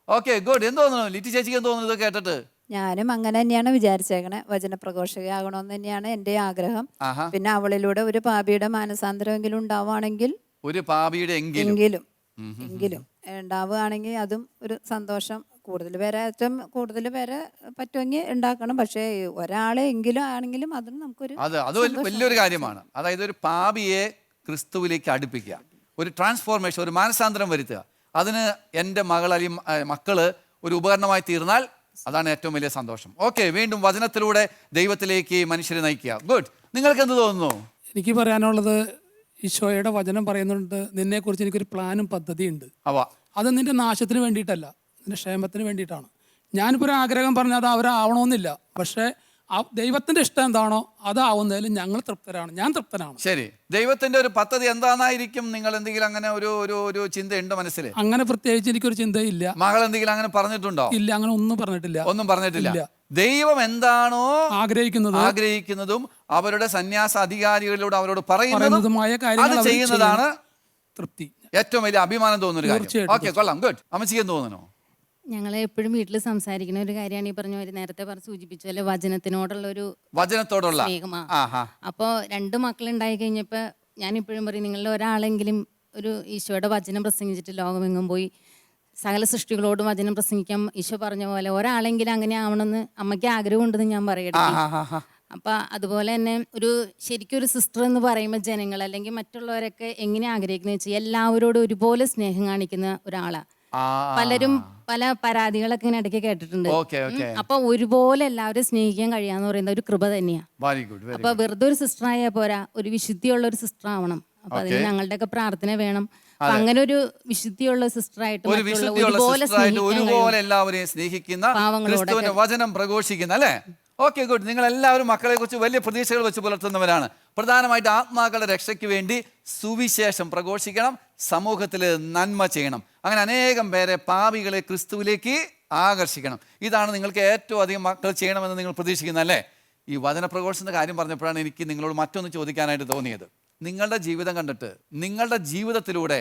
Okay, good. എന്ത് തോന്നുന്നു ലിറ്റി ചേച്ചിക്ക്? എന്ത് തോന്നുന്നു ഇത് കേട്ടിട്ട്? ഞാനും അങ്ങനെ തന്നെയാണ് വിചാരിച്ചേക്കണേ. വചനപ്രഘോഷകയാകണമെന്ന് തന്നെയാണ് എൻ്റെ ആഗ്രഹം. പിന്നെ അവളിലൂടെ ഒരു പാപിയുടെ മാനസാന്തരമെങ്കിലും ഉണ്ടാവുകയാണെങ്കിൽ, ഒരു പാപിയുടെ എങ്കിലും ഉണ്ടാവുകയാണെങ്കിൽ അതും ഒരു സന്തോഷം. ഏറ്റവും കൂടുതൽ പേരെ പറ്റുമെങ്കിൽ ഉണ്ടാക്കണം. പക്ഷേ ഒരാളെ എങ്കിലും ആണെങ്കിലും അതും നമുക്കൊരു അത് വലിയൊരു കാര്യമാണ്. അതായത് ഒരു പാപിയെ ക്രിസ്തുവിലേക്ക് അടുപ്പിക്കുക, ഒരു ട്രാൻസ്ഫോർമേഷൻ, ഒരു മാനസാന്തരം വരുത്തുക. അതിന് എൻ്റെ മകൾ അല്ലെങ്കിൽ മക്കള് ഒരു ഉപകരണമായി തീർന്നാൽ അതാണ് ഏറ്റവും വലിയ സന്തോഷം. ഓക്കെ, വീണ്ടും വചനത്തിലൂടെ ദൈവത്തിലേക്ക് മനുഷ്യരെ നയിക്കുക. ഗുഡ്. നിങ്ങൾക്ക് എന്ത് തോന്നുന്നു? എനിക്ക് പറയാനുള്ളത്, ഈശോയുടെ വചനം പറയുന്നുണ്ട്, നിന്നെക്കുറിച്ച് എനിക്കൊരു പ്ലാനും പദ്ധതിയുണ്ട്. അത് നിന്റെ നാശത്തിന് വേണ്ടിയിട്ടല്ല, നിന്റെ ക്ഷേമത്തിന് വേണ്ടിയിട്ടാണ്. ഞാനിപ്പോൾ ഒരു ആഗ്രഹം പറഞ്ഞാൽ അത് അവരാവണമെന്നില്ല. പക്ഷേ ദൈവത്തിന്റെ ഇഷ്ടം എന്താണോ അതാവുന്നതിൽ ഞങ്ങൾ തൃപ്തരാണ്, ഞാൻ തൃപ്തനാണ്. ശരി, ദൈവത്തിന്റെ ഒരു പദ്ധതി എന്താണെന്നായിരിക്കും? നിങ്ങൾ എന്തെങ്കിലും അങ്ങനെ ഒരു ചിന്തയുണ്ടോ മനസ്സിൽ? അങ്ങനെ പ്രത്യേകിച്ച് എനിക്കൊരു ചിന്തയില്ല. മകൾ എന്തെങ്കിലും അങ്ങനെ പറഞ്ഞിട്ടുണ്ടോ? ഇല്ല, അങ്ങനെ ഒന്നും പറഞ്ഞിട്ടില്ല. ദൈവം എന്താണോ ആഗ്രഹിക്കുന്നതും അവരുടെ സന്യാസ അധികാരികളിലൂടെ അവരോട് പറയുന്നതുമായ കാര്യങ്ങൾ ചെയ്യുന്നതാണ് തൃപ്തി. ഏറ്റവും വലിയ അഭിമാനം തോന്നുന്ന ഒരു കാര്യം. ഓക്കെ, കൊള്ളാം. ഗുഡ്. അമ്മച്ചിക്ക് എന്ത് തോന്നുന്നു? ഞങ്ങൾ എപ്പോഴും വീട്ടിൽ സംസാരിക്കുന്ന ഒരു കാര്യമാണ് ഈ പറഞ്ഞ പോലെ നേരത്തെ സൂചിപ്പിച്ചു അല്ലെ, വചനത്തോടുള്ള സ്നേഹമാണ്. അപ്പോൾ 2 മക്കളുണ്ടായി കഴിഞ്ഞപ്പോൾ ഞാൻ ഇപ്പോഴും പറയും, നിങ്ങളുടെ ഒരാളെങ്കിലും ഒരു ഈശോയുടെ വചനം പ്രസംഗിച്ചിട്ട് ലോകമെങ്ങും പോയി സകല സൃഷ്ടികളോടും വചനം പ്രസംഗിക്കാൻ ഈശോ പറഞ്ഞ പോലെ ഒരാളെങ്കിലും അങ്ങനെ ആവണമെന്ന് അമ്മയ്ക്ക് ആഗ്രഹമുണ്ടെന്ന് ഞാൻ പറയട്ടെ. അപ്പം അതുപോലെ തന്നെ ശരിക്കും ഒരു സിസ്റ്റർ എന്ന് പറയുമ്പോൾ ജനങ്ങൾ അല്ലെങ്കിൽ മറ്റുള്ളവരൊക്കെ എങ്ങനെ ആഗ്രഹിക്കുന്നത് വെച്ചാൽ എല്ലാവരോടും ഒരുപോലെ സ്നേഹം കാണിക്കുന്ന ഒരാളാണ്. പലരും പല പരാതികളൊക്കെ ഇങ്ങനെ ഇടയ്ക്ക് കേട്ടിട്ടുണ്ട്. അപ്പൊ ഒരുപോലെ എല്ലാവരും സ്നേഹിക്കാൻ കഴിയാന്ന് പറയുന്നത് ഒരു കൃപ തന്നെയാണ്. അപ്പൊ വെറുതെ ഒരു സിസ്റ്റർ ആയാൽ പോരാ, ഒരു വിശുദ്ധിയുള്ള ഒരു സിസ്റ്റർ ആവണം. അപ്പൊ അതിന് ഞങ്ങളുടെയൊക്കെ പ്രാർത്ഥന വേണം. അങ്ങനെ ഒരു വിശുദ്ധിയുള്ള സിസ്റ്ററായിട്ട് ഒരുപോലെ എല്ലാവരെയും സ്നേഹിക്കുന്ന ക്രിസ്തുവിന്റെ വചനം പ്രഘോഷിക്കുന്ന അല്ലേ? Okay, good. നിങ്ങൾ എല്ലാവരും മക്കളെ കുറിച്ച് വലിയ പ്രതീക്ഷകൾ വെച്ച് പുലർത്തുന്നവരാണ്. പ്രധാനമായിട്ട് ആത്മാക്കളുടെ രക്ഷയ്ക്ക് വേണ്ടി സുവിശേഷം പ്രഘോഷിക്കണം, സമൂഹത്തിൽ നന്മ ചെയ്യണം. അങ്ങനെ അനേകം പേരെ, പാപികളെ ക്രിസ്തുവിലേക്ക് ആകർഷിക്കണം. ഇതാണ് നിങ്ങൾക്ക് ഏറ്റവും അധികം മക്കൾ ചെയ്യണമെന്ന് നിങ്ങൾ പ്രതീക്ഷിക്കുന്നത് അല്ലേ? ഈ വചന പ്രഘോഷണത്തിന്റെ കാര്യം പറഞ്ഞപ്പോഴാണ് എനിക്ക് നിങ്ങളോട് മറ്റൊന്ന് ചോദിക്കാനായിട്ട് തോന്നിയത്. നിങ്ങളുടെ ജീവിതം കണ്ടിട്ട്, നിങ്ങളുടെ ജീവിതത്തിലൂടെ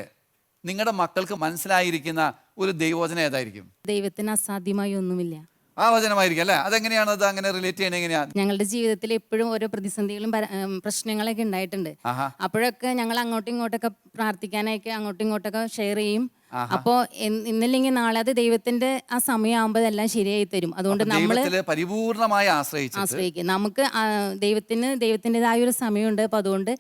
നിങ്ങളുടെ മക്കൾക്ക് മനസ്സിലായിരിക്കുന്ന ഒരു ദൈവവചനം ഏതായിരിക്കും? ദൈവത്തിന് അസാധ്യമായി ഒന്നുമില്ല. ആ വചനമായിരിക്കും അല്ലേ? അതെങ്ങനെയാണ് അത് അങ്ങനെ റിലേറ്റ് ചെയ്യണത്? എങ്ങനെയാണ്? ഞങ്ങളുടെ ജീവിതത്തിൽ എപ്പോഴും ഓരോ പ്രതിസന്ധികളും പ്രശ്നങ്ങളൊക്കെ ഉണ്ടായിട്ടുണ്ട്. അപ്പോഴൊക്കെ ഞങ്ങൾ അങ്ങോട്ടും ഇങ്ങോട്ടൊക്കെ പ്രാർത്ഥിക്കാനായിട്ട് അങ്ങോട്ടും ഇങ്ങോട്ടൊക്കെ ഷെയർ ചെയ്യും. അപ്പോ ഇന്നല്ലെങ്കിൽ നാളെ അത് ദൈവത്തിന്റെ ആ സമയമാകുമ്പോൾ എല്ലാം ശരിയായി തരും. അതുകൊണ്ട് നമ്മൾ പരിപൂർണമായി ആശ്രയിക്കും. നമുക്ക് ദൈവത്തിൻ്റെതായ ഒരു സമയമുണ്ട്. അപ്പൊ അതുകൊണ്ട്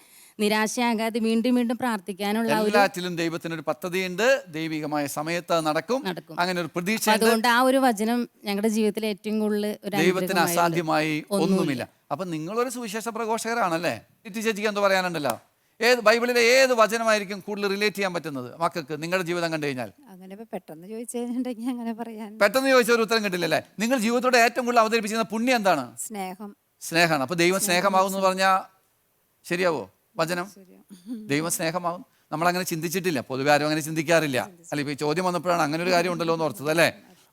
നിരാശയാകാതെ വീണ്ടും വീണ്ടും പ്രാർത്ഥിക്കാനുള്ള എല്ലാറ്റിലും ദൈവത്തിനൊരു പദ്ധതിയുണ്ട്. ദൈവികമായ സമയത്ത് നടക്കും. അങ്ങനെ ഒരു പ്രതീക്ഷ. അതുകൊണ്ട് ആ ഒരു വചനം ഞങ്ങളുടെ ജീവിതത്തിൽ ഏറ്റവും കൂടുതൽ ദൈവത്തിന് അസാധ്യമായി ഒന്നുമില്ല. അപ്പൊ നിങ്ങളൊരു സുവിശേഷ പ്രഘോഷകരാണല്ലേ? ലിറ്റി ചേച്ചിക്ക് എന്തോ പറയാനുണ്ടല്ലോ. ബൈബിളിലെ ഏത് വചനമായിരിക്കും കൂടുതൽ റിലേറ്റ് ചെയ്യാൻ പറ്റുന്നത് മക്കൾക്ക് നിങ്ങളുടെ ജീവിതം കണ്ടു കഴിഞ്ഞാൽ? പെട്ടെന്ന് ചോദിച്ച ഒരു ഉത്തരം കിട്ടില്ലല്ലേ? നിങ്ങൾ ജീവിതത്തോടെ ഏറ്റവും കൂടുതൽ അവതരിപ്പിക്കുന്ന പുണ്യം എന്താണ്? സ്നേഹമാണ്. അപ്പൊ ദൈവം സ്നേഹമാകുന്നു പറഞ്ഞാൽ ശരിയാവോ വചനം? ദൈവം സ്നേഹമാകും. നമ്മളങ്ങനെ ചിന്തിച്ചിട്ടില്ല, പൊതുവെ ആരും അങ്ങനെ ചിന്തിക്കാറില്ല. അല്ല, ഇപ്പോൾ ഈ ചോദ്യം വന്നപ്പോഴാണ് അങ്ങനെ ഒരു കാര്യം ഉണ്ടല്ലോ എന്ന് ഓർത്തത് അല്ലേ?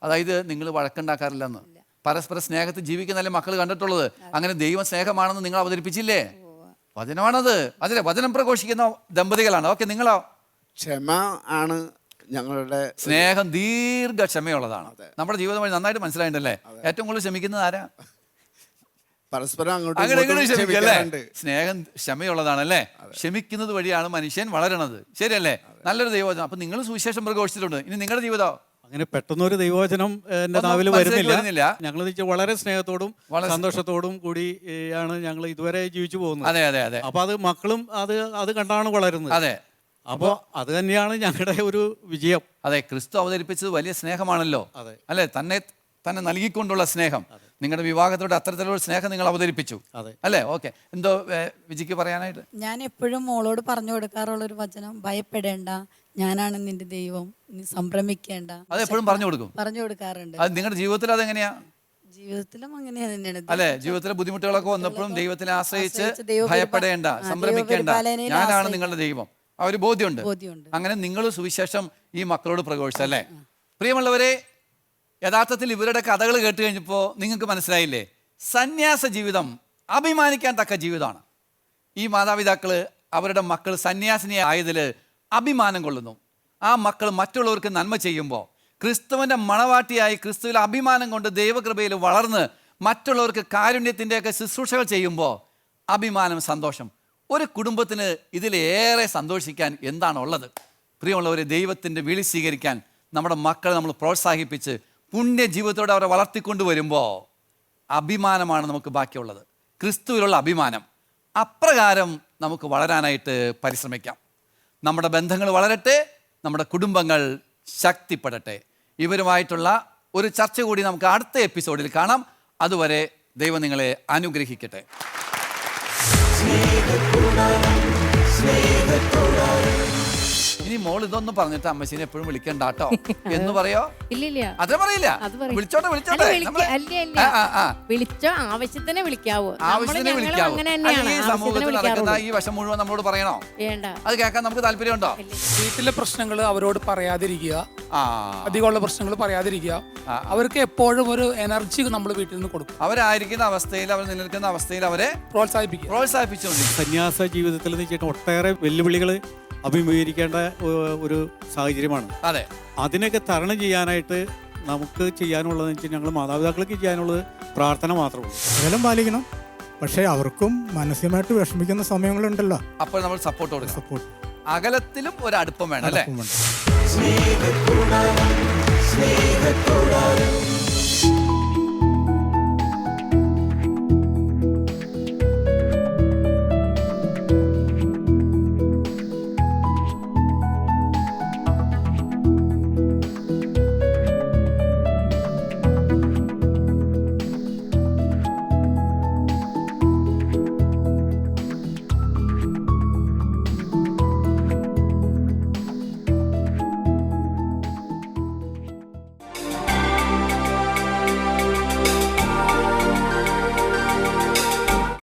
അതായത് നിങ്ങൾ വഴക്കുണ്ടാക്കാറില്ലെന്ന്, പരസ്പര സ്നേഹത്തിൽ ജീവിക്കുന്നല്ലേ മക്കൾ കണ്ടിട്ടുള്ളത്. അങ്ങനെ ദൈവം സ്നേഹമാണെന്ന് നിങ്ങൾ അവതരിപ്പിച്ചില്ലേ? വചനമാണത്. അതിലെ വചനം പ്രഘോഷിക്കുന്ന ദമ്പതികളാണ്. ഓക്കെ, നിങ്ങളോ? ക്ഷമ ആണ് ഞങ്ങളുടെ സ്നേഹം ദീർഘക്ഷമയുള്ളതാണ്. നമ്മുടെ ജീവിതം വഴി നന്നായിട്ട് മനസ്സിലായിട്ടല്ലേ? ഏറ്റവും കൂടുതൽ ക്ഷമിക്കുന്നത് ആരാ? പരസ്പരം അങ്ങനെ ക്ഷമിക്കല്ലേ? സ്നേഹം ക്ഷമയുള്ളതാണല്ലേ? ക്ഷമിക്കുന്നത് വഴിയാണ് മനുഷ്യൻ വളരണത്. ശരിയല്ലേ? നല്ലൊരു ദൈവവചനം. അപ്പൊ നിങ്ങൾ സുവിശേഷം പ്രഘോഷിച്ചിട്ടുണ്ട്. ഇനി നിങ്ങളുടെ ജീവിതം അങ്ങനെ പെട്ടെന്നൊരു ദൈവവചനം എന്റെ നാവിൽ വരുന്നില്ല. ഞങ്ങൾ വളരെ സ്നേഹത്തോടും സന്തോഷത്തോടും കൂടി ആണ് ഞങ്ങൾ ഇതുവരെ ജീവിച്ചു പോകുന്നത്. അതെ അതെ അതെ. അപ്പൊ അത് മക്കളും അത് കണ്ടാണ് വളരുന്നത്. അതെ. അപ്പോൾ അത് തന്നെയാണ് ഞങ്ങളുടെ ഒരു വിജയം. അതെ, ക്രിസ്തു അവതരിപ്പിച്ചത് വലിയ സ്നേഹമാണല്ലോ. അതെ അല്ലെ? തന്നെ നൽകിക്കൊണ്ടുള്ള സ്നേഹം. നിങ്ങളുടെ വിവാഹത്തോടെ അത്തരത്തിലുള്ള സ്നേഹം നിങ്ങൾ അവതരിപ്പിച്ചു അല്ലേ? ഓക്കെ, എന്തോ വിജിക്ക് പറയാനായിട്ട്? ഞാൻ എപ്പോഴും മോളോട് പറഞ്ഞു കൊടുക്കാറുള്ള ഒരു വചനം, ഭയപ്പെടേണ്ട, ഞാനാണ് നിന്റെ ദൈവം, നീ സംഭ്രമിക്കേണ്ട. അത് എപ്പോഴും പറഞ്ഞു കൊടുക്കാറുണ്ട്. അത് നിങ്ങളുടെ ജീവിതത്തിൽ അതെങ്ങനെയാ? ജീവിതത്തിലും അങ്ങനെ തന്നെയാണ് അല്ലെ? ജീവിതത്തിലെ ബുദ്ധിമുട്ടുകളൊക്കെ വന്നപ്പോഴും ദൈവത്തിനെ ആശ്രയിച്ച് ഭയപ്പെടേണ്ട, സംഭ്രമിക്കേണ്ട, ഞാനാണ് നിങ്ങളുടെ ദൈവം, ആ ഒരു ബോധ്യമുണ്ട്. അങ്ങനെ നിങ്ങൾ സുവിശേഷം ഈ മക്കളോട് പ്രഘോഷിച്ചല്ലേ? പ്രിയമുള്ളവരെ, യഥാർത്ഥത്തിൽ ഇവരുടെ കഥകൾ കേട്ട് കഴിഞ്ഞപ്പോൾ നിങ്ങൾക്ക് മനസ്സിലായില്ലേ? സന്യാസ ജീവിതം അഭിമാനിക്കാൻ തക്ക ജീവിതമാണ്. ഈ മാതാപിതാക്കൾ അവരുടെ മക്കൾ സന്യാസിനി ആയതിൽ അഭിമാനം കൊള്ളുന്നു. ആ മക്കൾ മറ്റുള്ളവർക്ക് നന്മ ചെയ്യുമ്പോൾ, ക്രിസ്തുവിൻ്റെ മണവാട്ടിയായി ക്രിസ്തുവിൽ അഭിമാനം കൊണ്ട് ദൈവകൃപയിൽ വളർന്ന് മറ്റുള്ളവർക്ക് കാരുണ്യത്തിൻ്റെയൊക്കെ ശുശ്രൂഷകൾ ചെയ്യുമ്പോൾ അഭിമാനം, സന്തോഷം. ഒരു കുടുംബത്തിന് ഇതിലേറെ സന്തോഷിക്കാൻ എന്താണുള്ളത്? പ്രിയമുള്ളവരെ, ദൈവത്തിൻ്റെ വിളി സ്വീകരിക്കാൻ നമ്മുടെ മക്കളെ നമ്മൾ പ്രോത്സാഹിപ്പിച്ച് പുണ്യ ജീവിതത്തോടെ അവരെ വളർത്തിക്കൊണ്ടുവരുമ്പോൾ അഭിമാനമാണ് നമുക്ക് ബാക്കിയുള്ളത്, ക്രിസ്തുവിലുള്ള അഭിമാനം. അപ്രകാരം നമുക്ക് വളരാനായിട്ട് പരിശ്രമിക്കാം. നമ്മുടെ ബന്ധങ്ങൾ വളരട്ടെ, നമ്മുടെ കുടുംബങ്ങൾ ശക്തിപ്പെടട്ടെ. ഇവരുമായിട്ടുള്ള ഒരു ചർച്ച കൂടി നമുക്ക് അടുത്ത എപ്പിസോഡിൽ കാണാം. അതുവരെ ദൈവം നിങ്ങളെ അനുഗ്രഹിക്കട്ടെ. ഇനി മോൾ ഇതൊന്നും പറഞ്ഞിട്ട് അമ്മച്ചീനെ എപ്പോഴും വിളിക്കണ്ട കേട്ടോ എന്ന് പറയോ? ഇല്ലില്ല, അതേ പറയില്ല. വിളിച്ചോട്ടെ വിളിച്ചോട്ടെ, വിളിച്ചോ, ആവശ്യത്തിന് വിളിക്കാവൂ. ആവശ്യത്തിന് വിളിക്കാവൂ. ഈ സമൂഹത്തിൽ നടക്കുന്ന ഈ വശം മുഴുവൻ നമ്മളോട് പറയണോ? വേണ്ട. അത് കേൾക്കാൻ നമുക്ക് താല്പര്യമുണ്ടോ? വീട്ടിലെ പ്രശ്നങ്ങൾ അവരോട് പറയാതിരിക്കുക, അധികമുള്ള പ്രശ്നങ്ങൾ പറയാതിരിക്കുക. അവർക്ക് എപ്പോഴും ഒരു എനർജി നമ്മൾ വീട്ടിൽ നിന്ന് കൊടുക്കും. അവരായിരിക്കുന്ന അവസ്ഥയിൽ, അവർ നിലനിൽക്കുന്ന അവസ്ഥയിൽ അവരെ പ്രോത്സാഹിപ്പിച്ചുകൊണ്ടിരിക്കും. സന്യാസ ജീവിതത്തിൽ വെച്ചിട്ട് ഒട്ടേറെ വെല്ലുവിളികൾ അഭിമുഖീകരിക്കേണ്ട ഒരു സാഹചര്യമാണ്. അതെ, അതിനൊക്കെ തരണം ചെയ്യാനായിട്ട് നമുക്ക് ചെയ്യാനുള്ളതെന്ന് വെച്ചാൽ ഞങ്ങൾ മാതാപിതാക്കൾക്ക് ചെയ്യാനുള്ളത് പ്രാർത്ഥന മാത്രമേ. അകലം പാലിക്കണം, പക്ഷേ അവർക്കും മാനസികമായിട്ട് വിഷമിക്കുന്ന സമയങ്ങളുണ്ടല്ലോ. അപ്പോൾ നമ്മൾ സപ്പോർട്ട് കൊടുക്കണം. അകലത്തിലും ഒരു അടുപ്പം വേണം അല്ലേ?